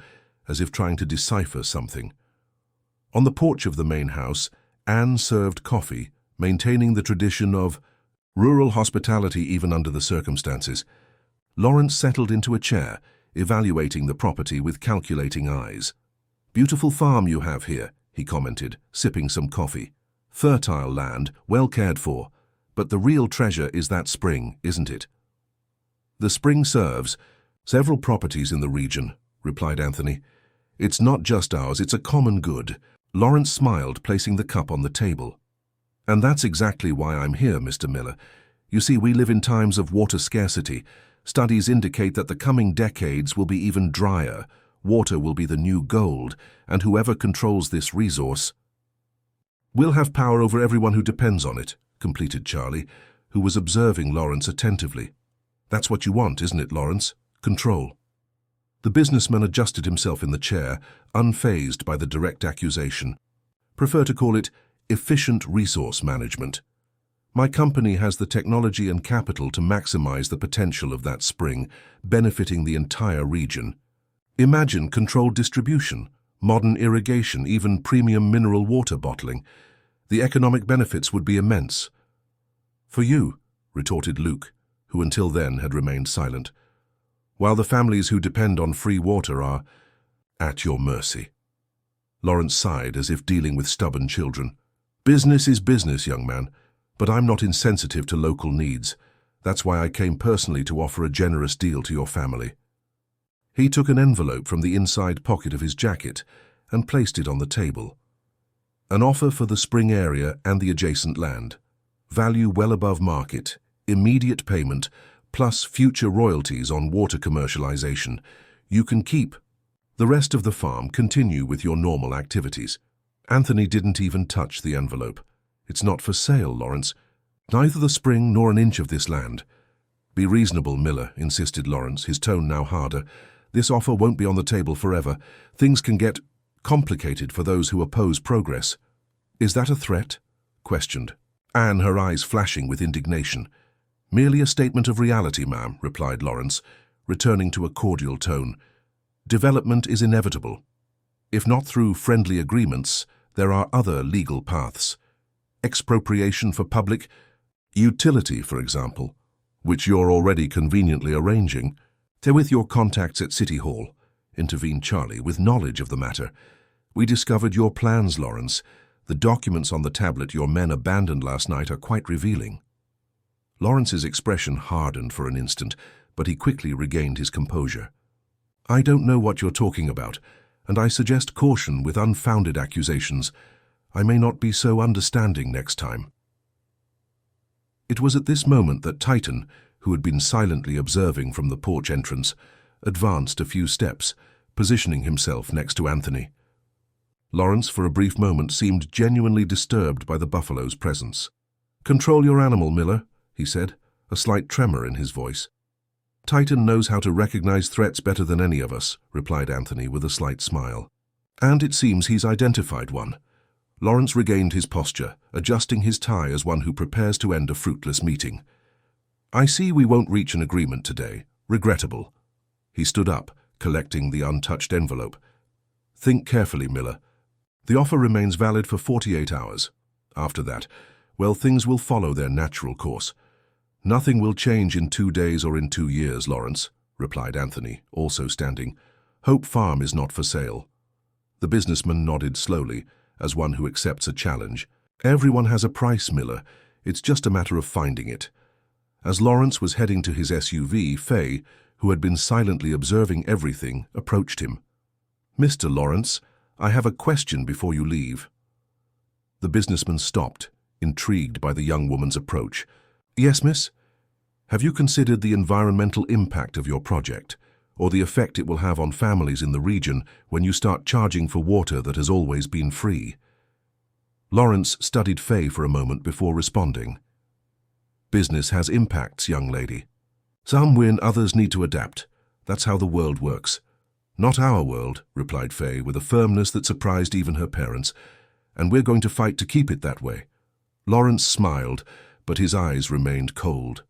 as if trying to decipher something. On the porch of the main house, Anne served coffee, maintaining the tradition of rural hospitality even under the circumstances. Lawrence settled into a chair, evaluating the property with calculating eyes. "Beautiful farm you have here," he commented, sipping some coffee. "Fertile land, well cared for. But the real treasure is that spring, isn't it?" "The spring serves several properties in the region," replied Anthony. "It's not just ours, it's a common good." Lawrence smiled, placing the cup on the table. "And that's exactly why I'm here, Mr. Miller. You see, we live in times of water scarcity. Studies indicate that the coming decades will be even drier. Water will be the new gold, and whoever controls this resource will have power over everyone who depends on it," completed Charlie, who was observing Lawrence attentively. "That's what you want, isn't it, Lawrence? Control." The businessman adjusted himself in the chair, unfazed by the direct accusation. "Prefer to call it efficient resource management. My company has the technology and capital to maximize the potential of that spring, benefiting the entire region. Imagine controlled distribution, modern irrigation, even premium mineral water bottling. The economic benefits would be immense. For you, retorted Luke, who until then had remained silent, while the families who depend on free water are at your mercy. Lawrence sighed as if dealing with stubborn children. Business is business, young man, but I'm not insensitive to local needs. That's why I came personally to offer a generous deal to your family. He took an envelope from the inside pocket of his jacket and placed it on the table. An offer for the spring area and the adjacent land. Value well above market, immediate payment, plus future royalties on water commercialization. You can keep the rest of the farm, continue with your normal activities. Anthony didn't even touch the envelope. It's not for sale, Lawrence. Neither the spring nor an inch of this land. Be reasonable, Miller, insisted Lawrence, his tone now harder. This offer won't be on the table forever. Things can get complicated for those who oppose progress. Is that a threat? Questioned Anne, her eyes flashing with indignation. Merely a statement of reality, ma'am, replied Lawrence, returning to a cordial tone. Development is inevitable. If not through friendly agreements, there are other legal paths. Expropriation for public utility, for example, which you're already conveniently arranging. They're with your contacts at City Hall, intervened Charlie, with knowledge of the matter. We discovered your plans, Lawrence. The documents on the tablet your men abandoned last night are quite revealing. Lawrence's expression hardened for an instant, but he quickly regained his composure. I don't know what you're talking about, and I suggest caution with unfounded accusations. I may not be so understanding next time. It was at this moment that Titan, who had been silently observing from the porch entrance, advanced a few steps, positioning himself next to Anthony. Lawrence, for a brief moment, seemed genuinely disturbed by the buffalo's presence. Control your animal, Miller, he said, a slight tremor in his voice. Titan knows how to recognize threats better than any of us, replied Anthony with a slight smile. And it seems he's identified one. Lawrence regained his posture, adjusting his tie as one who prepares to end a fruitless meeting. I see we won't reach an agreement today. Regrettable. He stood up, collecting the untouched envelope. Think carefully, Miller. The offer remains valid for 48 hours. After that, well, things will follow their natural course. Nothing will change in 2 days or in 2 years, Lawrence, replied Anthony, also standing. Hope Farm is not for sale. The businessman nodded slowly, as one who accepts a challenge. Everyone has a price, Miller. It's just a matter of finding it. As Lawrence was heading to his SUV, Faye, who had been silently observing everything, approached him. Mr. Lawrence, I have a question before you leave. The businessman stopped, intrigued by the young woman's approach. Yes, miss? Have you considered the environmental impact of your project, or the effect it will have on families in the region when you start charging for water that has always been free? Lawrence studied Faye for a moment before responding. Business has impacts, young lady. Some win, others need to adapt. That's how the world works. Not our world, replied Faye with a firmness that surprised even her parents, and we're going to fight to keep it that way. Lawrence smiled, but his eyes remained cold.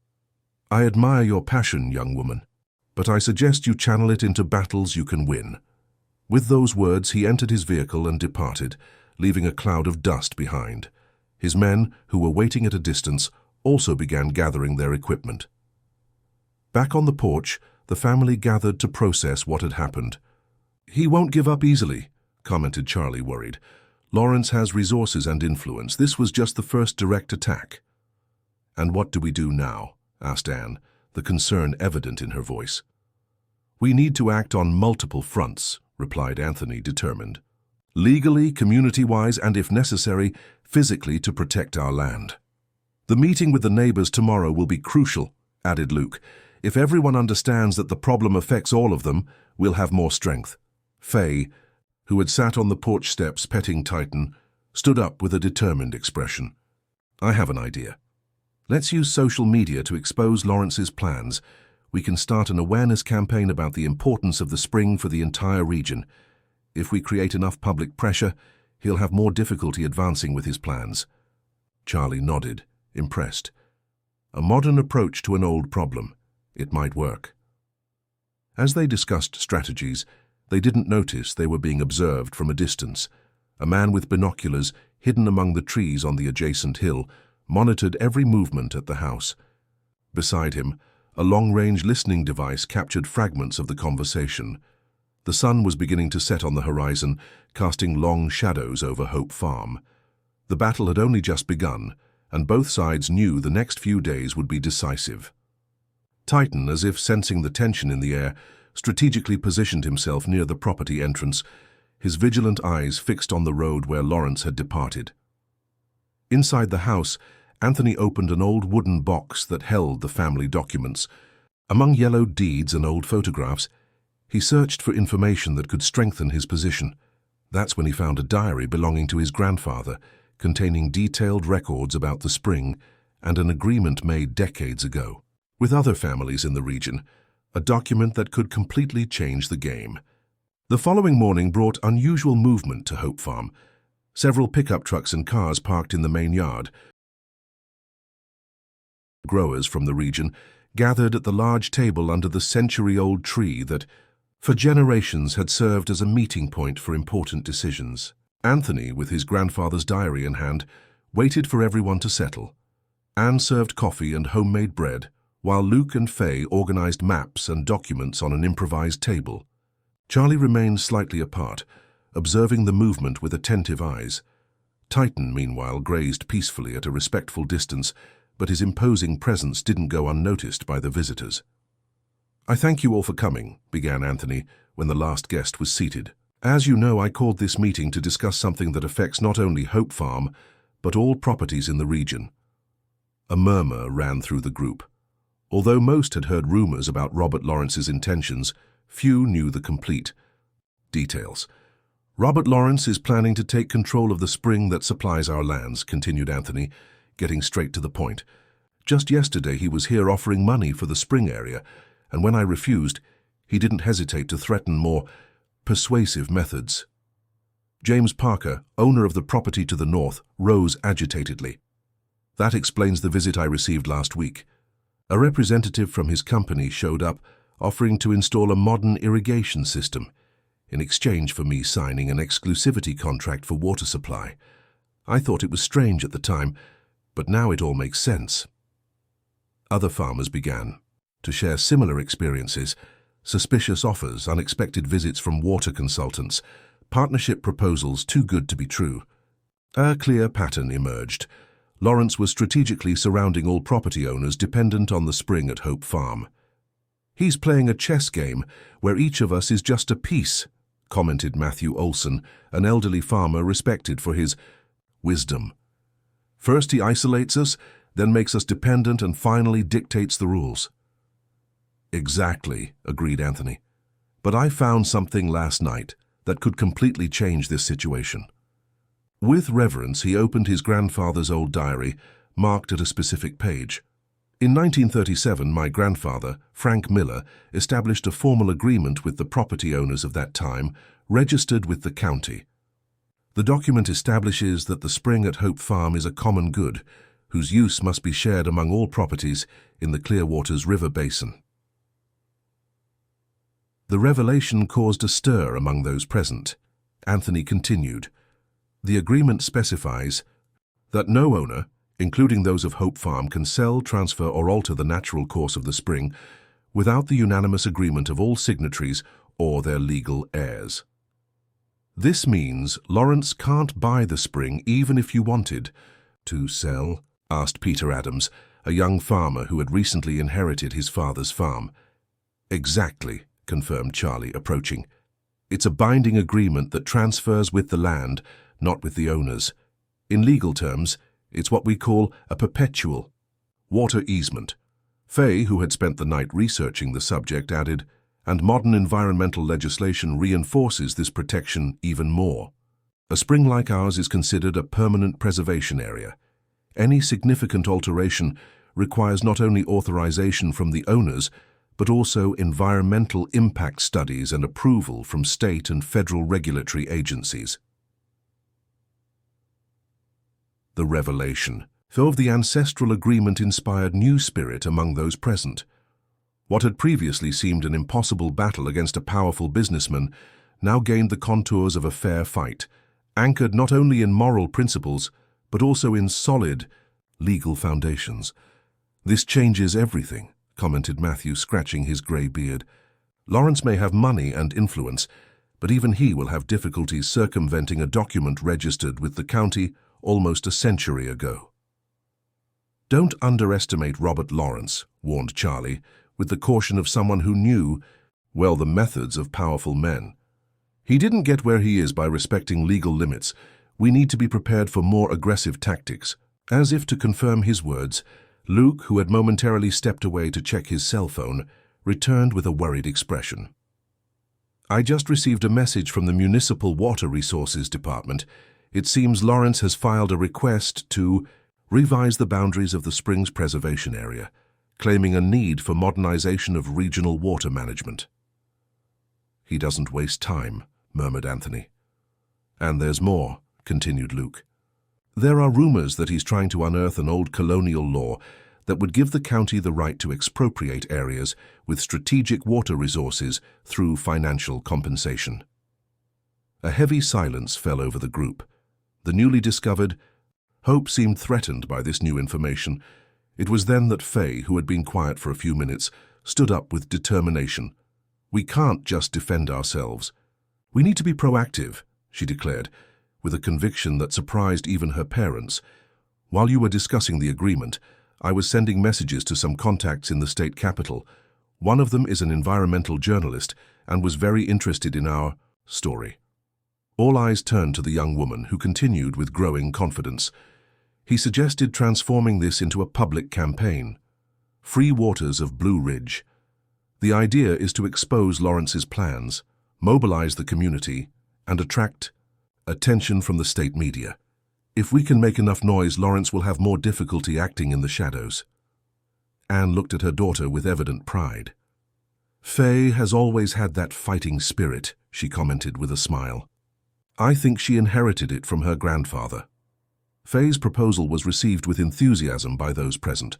I admire your passion, young woman, but I suggest you channel it into battles you can win. With those words, he entered his vehicle and departed, leaving a cloud of dust behind. His men, who were waiting at a distance, also began gathering their equipment. Back on the porch, the family gathered to process what had happened. He won't give up easily, commented Charlie, worried. Lawrence has resources and influence. This was just the first direct attack. And what do we do now? Asked Anne, the concern evident in her voice. We need to act on multiple fronts, replied Anthony, determined. Legally, community-wise, and if necessary, physically to protect our land. The meeting with the neighbors tomorrow will be crucial, added Luke. If everyone understands that the problem affects all of them, we'll have more strength. Faye, who had sat on the porch steps petting Titan, stood up with a determined expression. I have an idea. Let's use social media to expose Lawrence's plans. We can start an awareness campaign about the importance of the spring for the entire region. If we create enough public pressure, he'll have more difficulty advancing with his plans. Charlie nodded, impressed. A modern approach to an old problem. It might work. As they discussed strategies, they didn't notice they were being observed from a distance. A man with binoculars, hidden among the trees on the adjacent hill, monitored every movement at the house. Beside him, a long-range listening device captured fragments of the conversation. The sun was beginning to set on the horizon, casting long shadows over Hope Farm. The battle had only just begun, and both sides knew the next few days would be decisive. Titan, as if sensing the tension in the air, strategically positioned himself near the property entrance, his vigilant eyes fixed on the road where Lawrence had departed. Inside the house, Anthony opened an old wooden box that held the family documents. Among yellowed deeds and old photographs, he searched for information that could strengthen his position. That's when he found a diary belonging to his grandfather, containing detailed records about the spring and an agreement made decades ago with other families in the region, a document that could completely change the game. The following morning brought unusual movement to Hope Farm. Several pickup trucks and cars parked in the main yard. Growers from the region gathered at the large table under the century-old tree that, for generations, had served as a meeting point for important decisions. Anthony, with his grandfather's diary in hand, waited for everyone to settle. Anne served coffee and homemade bread, while Luke and Faye organized maps and documents on an improvised table. Charlie remained slightly apart, observing the movement with attentive eyes. Titan, meanwhile, grazed peacefully at a respectful distance, but his imposing presence didn't go unnoticed by the visitors. "I thank you all for coming," began Anthony when the last guest was seated. "As you know, I called this meeting to discuss something that affects not only Hope Farm, but all properties in the region." A murmur ran through the group. Although most had heard rumors about Robert Lawrence's intentions, few knew the complete details. "Robert Lawrence is planning to take control of the spring that supplies our lands," continued Anthony, getting straight to the point. "Just yesterday he was here offering money for the spring area, and when I refused, he didn't hesitate to threaten more persuasive methods." James Parker, owner of the property to the north, rose agitatedly. "That explains the visit I received last week. A representative from his company showed up, offering to install a modern irrigation system, in exchange for me signing an exclusivity contract for water supply. I thought it was strange at the time, but now it all makes sense." Other farmers began to share similar experiences: suspicious offers, unexpected visits from water consultants, partnership proposals too good to be true. A clear pattern emerged. Lawrence was strategically surrounding all property owners dependent on the spring at Hope Farm. "He's playing a chess game where each of us is just a piece," commented Matthew Olson, an elderly farmer respected for his wisdom. "First he isolates us, then makes us dependent, and finally dictates the rules." "Exactly," agreed Anthony. "But I found something last night that could completely change this situation." With reverence, he opened his grandfather's old diary, marked at a specific page. "In 1937, my grandfather, Frank Miller, established a formal agreement with the property owners of that time, registered with the county. The document establishes that the spring at Hope Farm is a common good, whose use must be shared among all properties in the Clearwater's river basin." The revelation caused a stir among those present. Anthony continued, "The agreement specifies that no owner, including those of Hope Farm, can sell, transfer, or alter the natural course of the spring without the unanimous agreement of all signatories or their legal heirs. This means Lawrence can't buy the spring even if you wanted to sell," asked Peter Adams, a young farmer who had recently inherited his father's farm. "Exactly," confirmed Charlie, approaching. "It's a binding agreement that transfers with the land, not with the owners. In legal terms, it's what we call a perpetual water easement." Faye, who had spent the night researching the subject, added, "And modern environmental legislation reinforces this protection even more. A spring like ours is considered a permanent preservation area. Any significant alteration requires not only authorization from the owners, but also environmental impact studies and approval from state and federal regulatory agencies." The revelation. though of the ancestral agreement-inspired new spirit among those present. What had previously seemed an impossible battle against a powerful businessman now gained the contours of a fair fight, anchored not only in moral principles, but also in solid legal foundations. "This changes everything," commented Matthew, scratching his grey beard. "Lawrence may have money and influence, but even he will have difficulties circumventing a document registered with the county almost a century ago." "Don't underestimate Robert Lawrence," warned Charlie, with the caution of someone who knew, well, the methods of powerful men. "He didn't get where he is by respecting legal limits. We need to be prepared for more aggressive tactics." As if to confirm his words, Luke, who had momentarily stepped away to check his cell phone, returned with a worried expression. "I just received a message from the Municipal Water Resources Department. It seems Lawrence has filed a request to revise the boundaries of the Springs Preservation Area, claiming a need for modernization of regional water management." "He doesn't waste time," murmured Anthony. "And there's more," continued Luke. "There are rumors that he's trying to unearth an old colonial law that would give the county the right to expropriate areas with strategic water resources through financial compensation." A heavy silence fell over the group. The newly discovered hope seemed threatened by this new information. It was then that Faye, who had been quiet for a few minutes, stood up with determination. "We can't just defend ourselves. We need to be proactive," she declared, with a conviction that surprised even her parents. "While you were discussing the agreement, I was sending messages to some contacts in the state capital. One of them is an environmental journalist and was very interested in our story." All eyes turned to the young woman, who continued with growing confidence. "He suggested transforming this into a public campaign. Free waters of Blue Ridge. The idea is to expose Lawrence's plans, mobilize the community, and attract attention from the state media. If we can make enough noise, Lawrence will have more difficulty acting in the shadows." Anne looked at her daughter with evident pride. "Faye has always had that fighting spirit," she commented with a smile. "I think she inherited it from her grandfather." Faye's proposal was received with enthusiasm by those present,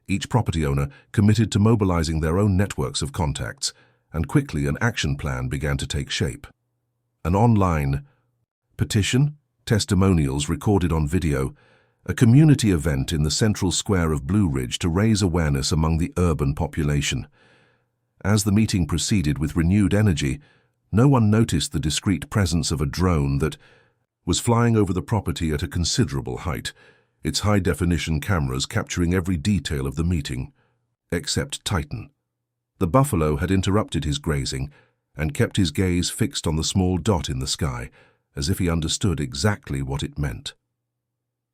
each property owner committed to mobilizing their own networks of contacts, and quickly an action plan began to take shape. An online petition, testimonials recorded on video, a community event in the central square of Blue Ridge to raise awareness among the urban population. As the meeting proceeded with renewed energy, no one noticed the discreet presence of a drone that was flying over the property at a considerable height, its high-definition cameras capturing every detail of the meeting, except Titan. The buffalo had interrupted his grazing and kept his gaze fixed on the small dot in the sky, as if he understood exactly what it meant.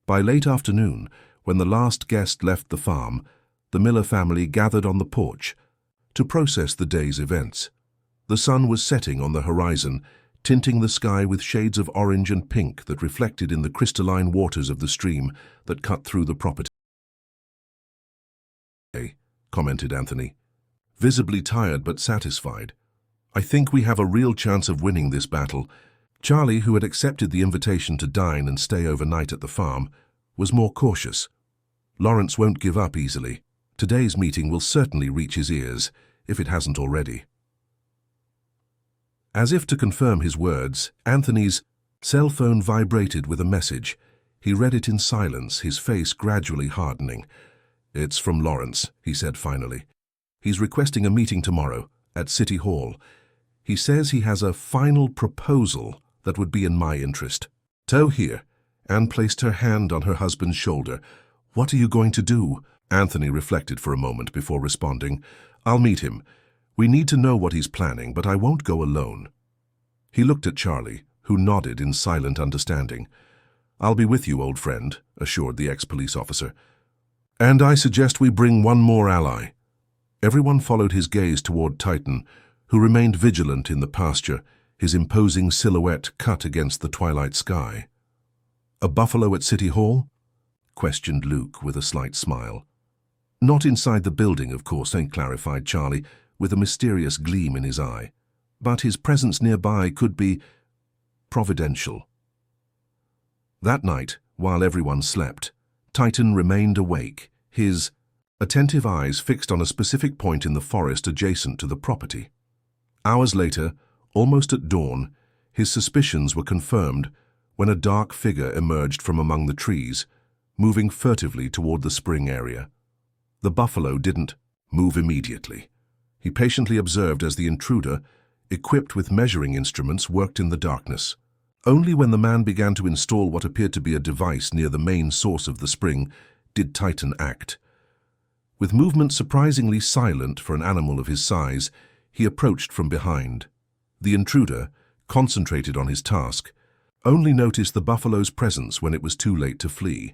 By late afternoon, when the last guest left the farm, the Miller family gathered on the porch to process the day's events. The sun was setting on the horizon, tinting the sky with shades of orange and pink that reflected in the crystalline waters of the stream that cut through the property. Commented Anthony, visibly tired but satisfied. "I think we have a real chance of winning this battle." Charlie, who had accepted the invitation to dine and stay overnight at the farm, was more cautious. "Lawrence won't give up easily. Today's meeting will certainly reach his ears, if it hasn't already." As if to confirm his words, Anthony's cell phone vibrated with a message. He read it in silence, his face gradually hardening. "It's from Lawrence," he said finally. "He's requesting a meeting tomorrow at City Hall. He says he has a final proposal that would be in my interest." "Toe here." Anne placed her hand on her husband's shoulder. "What are you going to do?" Anthony reflected for a moment before responding. "I'll meet him. We need to know what he's planning, but I won't go alone." He looked at Charlie, who nodded in silent understanding. "I'll be with you, old friend," assured the ex-police officer. "And I suggest we bring one more ally." Everyone followed his gaze toward Titan, who remained vigilant in the pasture, his imposing silhouette cut against the twilight sky. "A buffalo at City Hall?" questioned Luke with a slight smile. "Not inside the building, of course," clarified Charlie, with a mysterious gleam in his eye. "But his presence nearby could be providential." That night, while everyone slept, Titan remained awake, his attentive eyes fixed on a specific point in the forest adjacent to the property. Hours later, almost at dawn, his suspicions were confirmed when a dark figure emerged from among the trees, moving furtively toward the spring area. The buffalo didn't move immediately. He patiently observed as the intruder, equipped with measuring instruments, worked in the darkness. Only when the man began to install what appeared to be a device near the main source of the spring did Titan act. With movement surprisingly silent for an animal of his size, he approached from behind. The intruder, concentrated on his task, only noticed the buffalo's presence when it was too late to flee.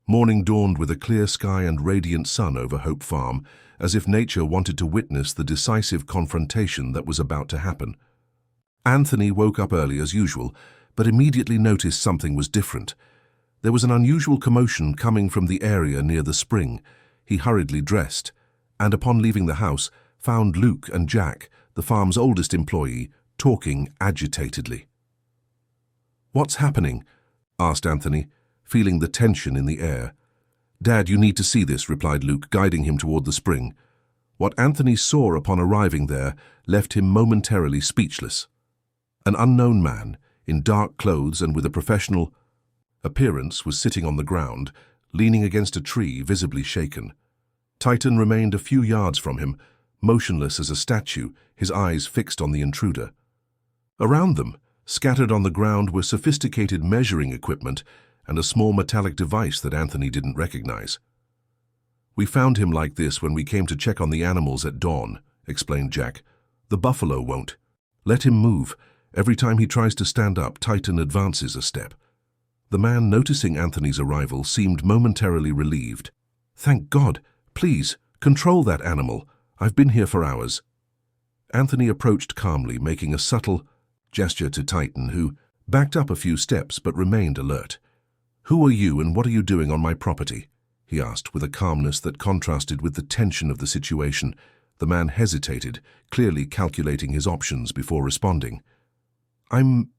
Morning dawned with a clear sky and radiant sun over Hope Farm, as if nature wanted to witness the decisive confrontation that was about to happen. Anthony woke up early as usual, but immediately noticed something was different. There was an unusual commotion coming from the area near the spring. He hurriedly dressed, and upon leaving the house, found Luke and Jack, the farm's oldest employee, talking agitatedly. "What's happening?" asked Anthony, feeling the tension in the air. "Dad, you need to see this," replied Luke, guiding him toward the spring. What Anthony saw upon arriving there left him momentarily speechless. An unknown man, in dark clothes and with a professional appearance, was sitting on the ground, leaning against a tree, visibly shaken. Titan remained a few yards from him, motionless as a statue, his eyes fixed on the intruder. Around them, scattered on the ground, were sophisticated measuring equipment and a small metallic device that Anthony didn't recognize. "We found him like this when we came to check on the animals at dawn," explained Jack. "The buffalo won't. Let him move. Every time he tries to stand up, Titan advances a step." The man, noticing Anthony's arrival, seemed momentarily relieved. "Thank God. Please, control that animal. I've been here for hours." Anthony approached calmly, making a subtle gesture to Titan, who backed up a few steps but remained alert. "Who are you and what are you doing on my property?" he asked with a calmness that contrasted with the tension of the situation. The man hesitated, clearly calculating his options before responding. "I'm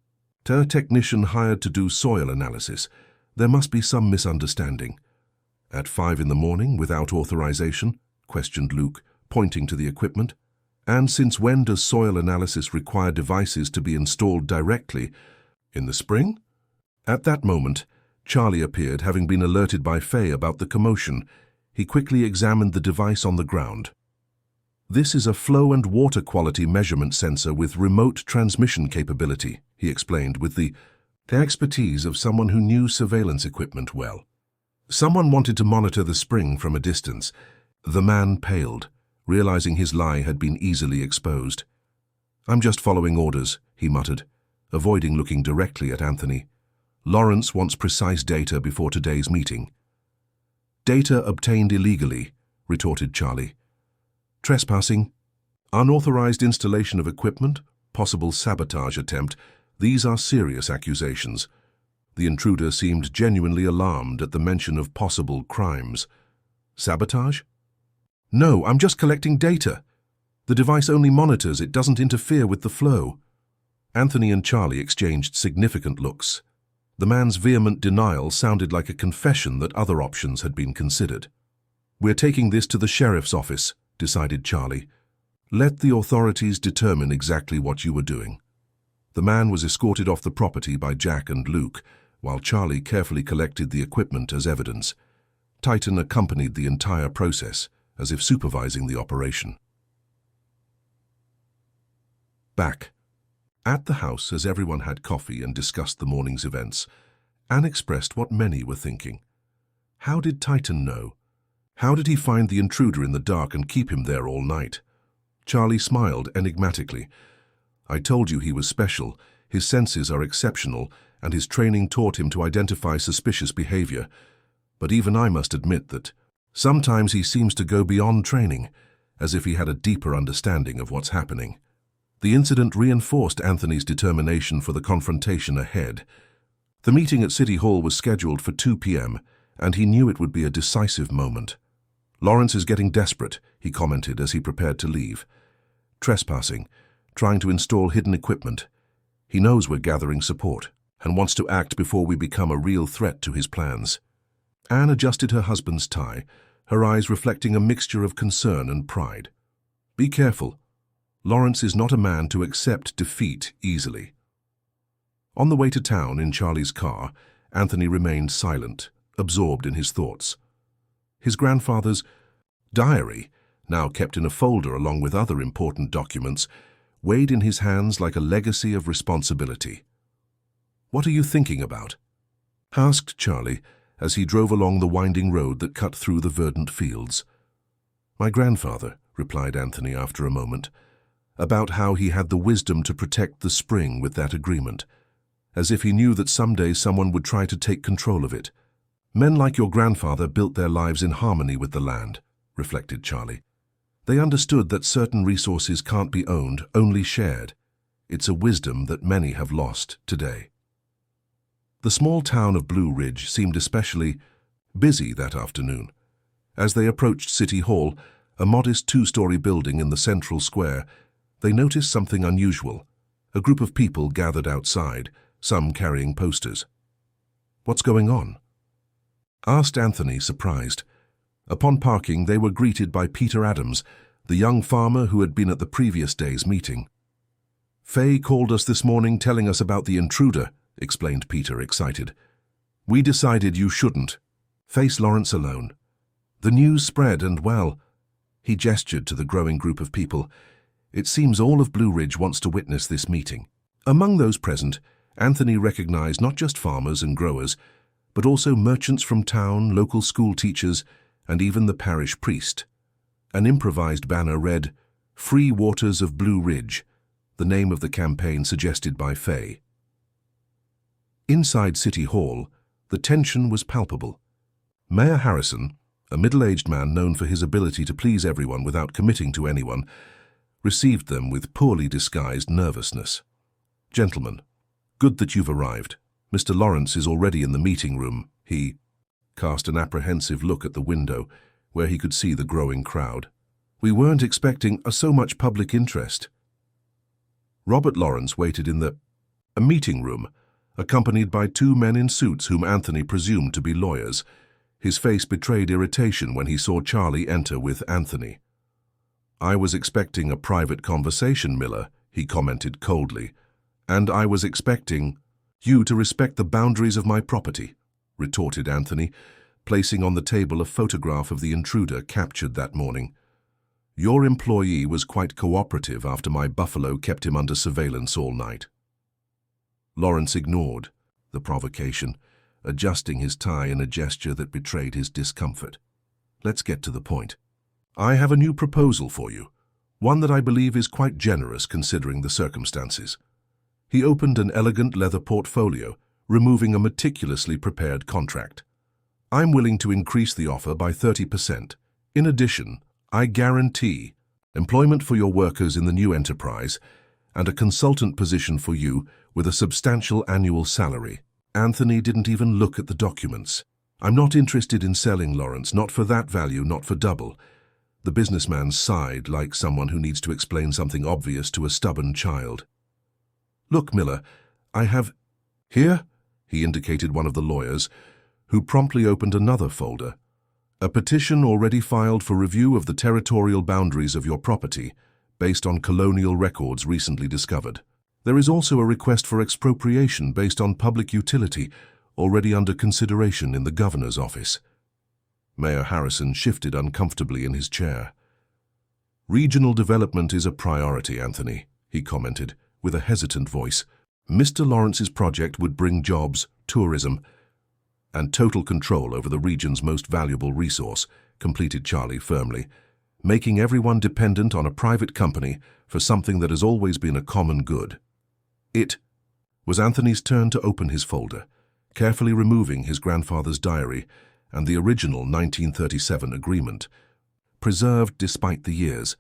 a technician hired to do soil analysis. There must be some misunderstanding." "At 5 in the morning, without authorization?" questioned Luke, pointing to the equipment. "And since when does soil analysis require devices to be installed directly? In the spring?" At that moment, Charlie appeared, having been alerted by Faye about the commotion. He quickly examined the device on the ground. "This is a flow and water quality measurement sensor with remote transmission capability," he explained with the expertise of someone who knew surveillance equipment well. "Someone wanted to monitor the spring from a distance." The man paled, realizing his lie had been easily exposed. "I'm just following orders," he muttered, avoiding looking directly at Anthony. "Lawrence wants precise data before today's meeting." "Data obtained illegally," retorted Charlie. "Trespassing, unauthorized installation of equipment, possible sabotage attempt. These are serious accusations." The intruder seemed genuinely alarmed at the mention of possible crimes. "Sabotage?" "No, I'm just collecting data. The device only monitors, it doesn't interfere with the flow." Anthony and Charlie exchanged significant looks. The man's vehement denial sounded like a confession that other options had been considered. "We're taking this to the sheriff's office," decided Charlie. "Let the authorities determine exactly what you were doing." The man was escorted off the property by Jack and Luke, while Charlie carefully collected the equipment as evidence. Titan accompanied the entire process, as if supervising the operation. Back at the house, as everyone had coffee and discussed the morning's events, Anne expressed what many were thinking. How did Titan know? How did he find the intruder in the dark and keep him there all night? Charlie smiled enigmatically. "I told you he was special. His senses are exceptional, and his training taught him to identify suspicious behavior. But even I must admit that sometimes he seems to go beyond training, as if he had a deeper understanding of what's happening." The incident reinforced Anthony's determination for the confrontation ahead. The meeting at City Hall was scheduled for 2 p.m., and he knew it would be a decisive moment. "Lawrence is getting desperate," he commented as he prepared to leave. "Trespassing, trying to install hidden equipment. He knows we're gathering support and wants to act before we become a real threat to his plans." Anne adjusted her husband's tie, her eyes reflecting a mixture of concern and pride. Be careful. Lawrence is not a man to accept defeat easily. On the way to town in Charlie's car, Anthony remained silent, absorbed in his thoughts. His grandfather's diary, now kept in a folder along with other important documents, weighed in his hands like a legacy of responsibility. "What are you thinking about?" asked Charlie as he drove along the winding road that cut through the verdant fields. "My grandfather," replied Anthony after a moment, "about how he had the wisdom to protect the spring with that agreement, as if he knew that someday someone would try to take control of it. Men like your grandfather built their lives in harmony with the land," reflected Charlie. "They understood that certain resources can't be owned, only shared. It's a wisdom that many have lost today." The small town of Blue Ridge seemed especially busy that afternoon. As they approached City Hall, a modest two-story building in the central square, they noticed something unusual. A group of people gathered outside, some carrying posters. "What's going on?" asked Anthony, surprised. Upon parking, they were greeted by Peter Adams, the young farmer who had been at the previous day's meeting. "Faye called us this morning telling us about the intruder," explained Peter, excited. "We decided you shouldn't face Lawrence alone. The news spread and, well," he gestured to the growing group of people, "it seems all of Blue Ridge wants to witness this meeting." Among those present, Anthony recognized not just farmers and growers, but also merchants from town, local school teachers, and even the parish priest. An improvised banner read, "Free Waters of Blue Ridge," the name of the campaign suggested by Faye. Inside City Hall, the tension was palpable. Mayor Harrison, a middle-aged man known for his ability to please everyone without committing to anyone, received them with poorly disguised nervousness. "Gentlemen, good that you've arrived. Mr. Lawrence is already in the meeting room." He cast an apprehensive look at the window, where he could see the growing crowd. "We weren't expecting so much public interest." Robert Lawrence waited in the meeting room, accompanied by two men in suits whom Anthony presumed to be lawyers. His face betrayed irritation when he saw Charlie enter with Anthony. "I was expecting a private conversation, Miller," he commented coldly. "And I was expecting you to respect the boundaries of my property," retorted Anthony, placing on the table a photograph of the intruder captured that morning. "Your employee was quite cooperative after my buffalo kept him under surveillance all night." Lawrence ignored the provocation, adjusting his tie in a gesture that betrayed his discomfort. "Let's get to the point. I have a new proposal for you, one that I believe is quite generous considering the circumstances." He opened an elegant leather portfolio, removing a meticulously prepared contract. "I'm willing to increase the offer by 30%. In addition, I guarantee employment for your workers in the new enterprise and a consultant position for you with a substantial annual salary." Anthony didn't even look at the documents. "I'm not interested in selling, Lawrence, not for that value, not for double." The businessman sighed like someone who needs to explain something obvious to a stubborn child. "Look, Miller, I have here," he indicated one of the lawyers, who promptly opened another folder. "A petition already filed for review of the territorial boundaries of your property, based on colonial records recently discovered. There is also a request for expropriation based on public utility, already under consideration in the governor's office." Mayor Harrison shifted uncomfortably in his chair. "Regional development is a priority, Anthony," he commented, with a hesitant voice. "Mr. Lawrence's project would bring jobs, tourism, and total control over the region's most valuable resource," completed Charlie firmly, "making everyone dependent on a private company for something that has always been a common good." It was Anthony's turn to open his folder, carefully removing his grandfather's diary and the original 1937 agreement, preserved despite the years.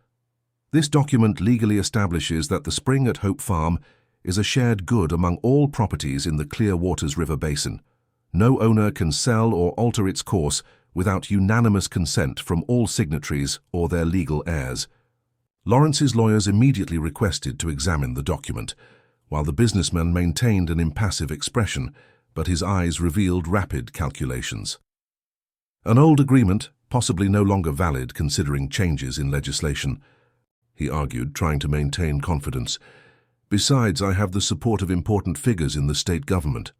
This document legally establishes that the spring at Hope Farm is a shared good among all properties in the Clear Waters River Basin. No owner can sell or alter its course without unanimous consent from all signatories or their legal heirs. Lawrence's lawyers immediately requested to examine the document, while the businessman maintained an impassive expression, but his eyes revealed rapid calculations. An old agreement, possibly no longer valid considering changes in legislation, he argued, trying to maintain confidence. Besides, I have the support of important figures in the state government.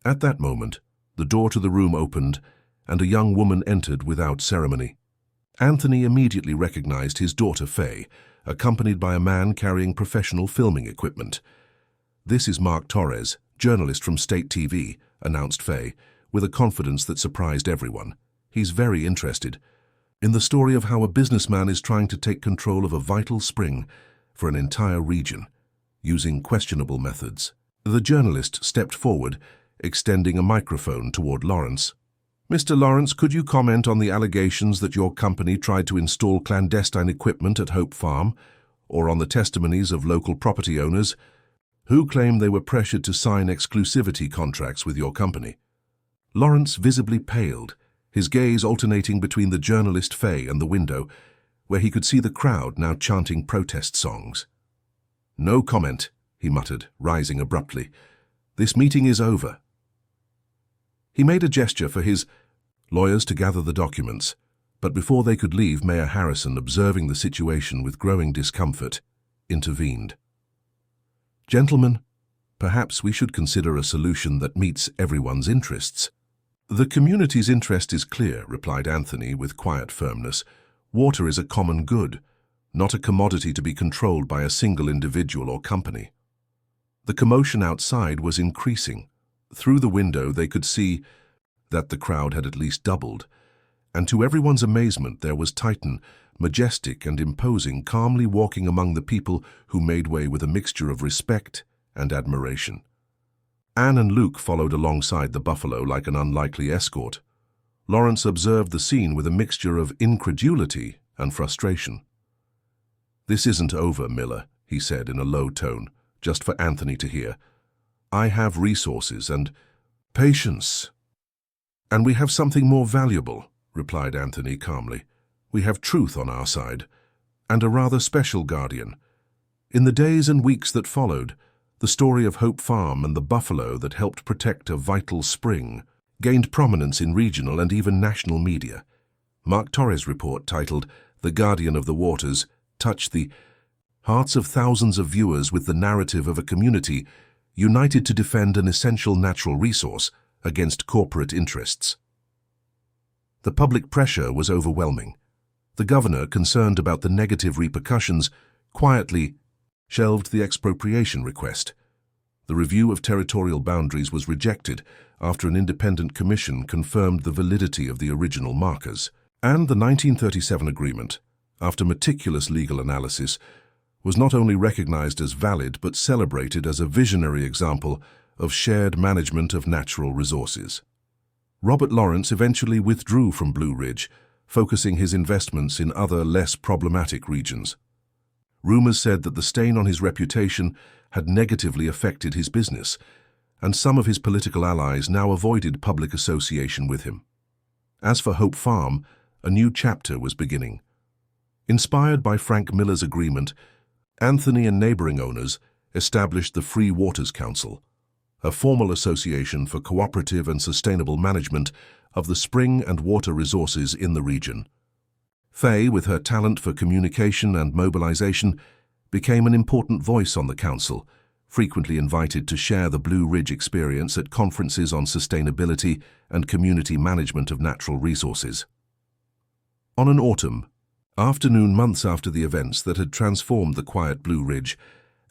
At that moment, the door to the room opened and a young woman entered without ceremony. Anthony immediately recognized his daughter Faye, accompanied by a man carrying professional filming equipment. "This is Mark Torres, journalist from State TV," announced Faye, with a confidence that surprised everyone. "He's very interested in the story of how a businessman is trying to take control of a vital spring for an entire region, using questionable methods." The journalist stepped forward, extending a microphone toward Lawrence. "Mr. Lawrence, could you comment on the allegations that your company tried to install clandestine equipment at Hope Farm, or on the testimonies of local property owners who claim they were pressured to sign exclusivity contracts with your company?" Lawrence visibly paled, his gaze alternating between the journalist Faye and the window, where he could see the crowd now chanting protest songs. "No comment," he muttered, rising abruptly. "This meeting is over." He made a gesture for his lawyers to gather the documents, but before they could leave, Mayor Harrison, observing the situation with growing discomfort, intervened. "Gentlemen, perhaps we should consider a solution that meets everyone's interests." "The community's interest is clear," replied Anthony with quiet firmness. "Water is a common good, not a commodity to be controlled by a single individual or company." The commotion outside was increasing. Through the window they could see that the crowd had at least doubled, and to everyone's amazement there was Titan, majestic and imposing, calmly walking among the people who made way with a mixture of respect and admiration. Anne and Luke followed alongside the buffalo like an unlikely escort. Lawrence observed the scene with a mixture of incredulity and frustration. "This isn't over, Miller," he said in a low tone, just for Anthony to hear. "I have resources and patience. And we have something more valuable," replied Anthony calmly. "We have truth on our side, and a rather special guardian." In the days and weeks that followed, the story of Hope Farm and the buffalo that helped protect a vital spring gained prominence in regional and even national media. Mark Torres' report, titled "The Guardian of the Waters," touched the hearts of thousands of viewers with the narrative of a community united to defend an essential natural resource against corporate interests. The public pressure was overwhelming. The governor, concerned about the negative repercussions, quietly shelved the expropriation request. The review of territorial boundaries was rejected after an independent commission confirmed the validity of the original markers. And the 1937 agreement, after meticulous legal analysis, was not only recognized as valid but celebrated as a visionary example of shared management of natural resources. Robert Lawrence eventually withdrew from Blue Ridge, focusing his investments in other, less problematic regions. Rumors said that the stain on his reputation had negatively affected his business, and some of his political allies now avoided public association with him. As for Hope Farm, a new chapter was beginning. Inspired by Frank Miller's agreement, Anthony and neighboring owners established the Free Waters Council, a formal association for cooperative and sustainable management of the spring and water resources in the region. Faye, with her talent for communication and mobilization, became an important voice on the council, frequently invited to share the Blue Ridge experience at conferences on sustainability and community management of natural resources. On an autumn afternoon, months after the events that had transformed the quiet Blue Ridge,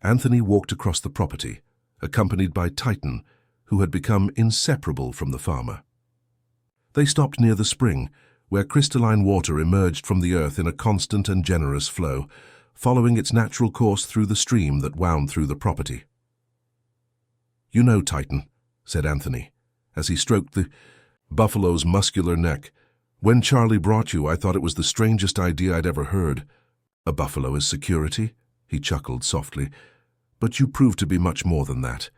Anthony walked across the property, accompanied by Titan, who had become inseparable from the farmer. They stopped near the spring, where crystalline water emerged from the earth in a constant and generous flow, following its natural course through the stream that wound through the property. "You know, Titan," said Anthony, as he stroked the buffalo's muscular neck, "when Charlie brought you, I thought it was the strangest idea I'd ever heard. A buffalo as security?" He chuckled softly. "But you proved to be much more than that.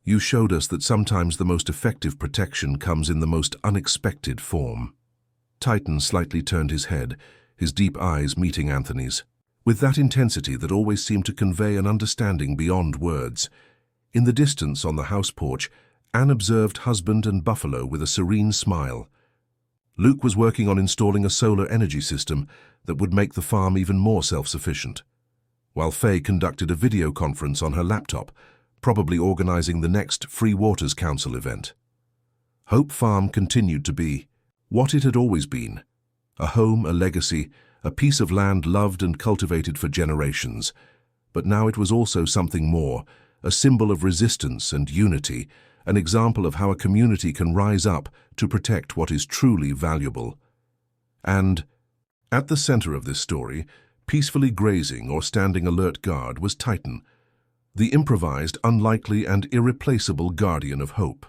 You showed us that sometimes the most effective protection comes in the most unexpected form." Titan slightly turned his head, his deep eyes meeting Anthony's, with that intensity that always seemed to convey an understanding beyond words. In the distance on the house porch, Anne observed husband and buffalo with a serene smile. Luke was working on installing a solar energy system that would make the farm even more self-sufficient, while Faye conducted a video conference on her laptop, probably organizing the next Free Waters Council event. Hope Farm continued to be what it had always been: a home, a legacy, a piece of land loved and cultivated for generations. But now it was also something more, a symbol of resistance and unity, an example of how a community can rise up to protect what is truly valuable. And at the center of this story, peacefully grazing or standing alert guard, was Titan, the improvised, unlikely, and irreplaceable guardian of hope.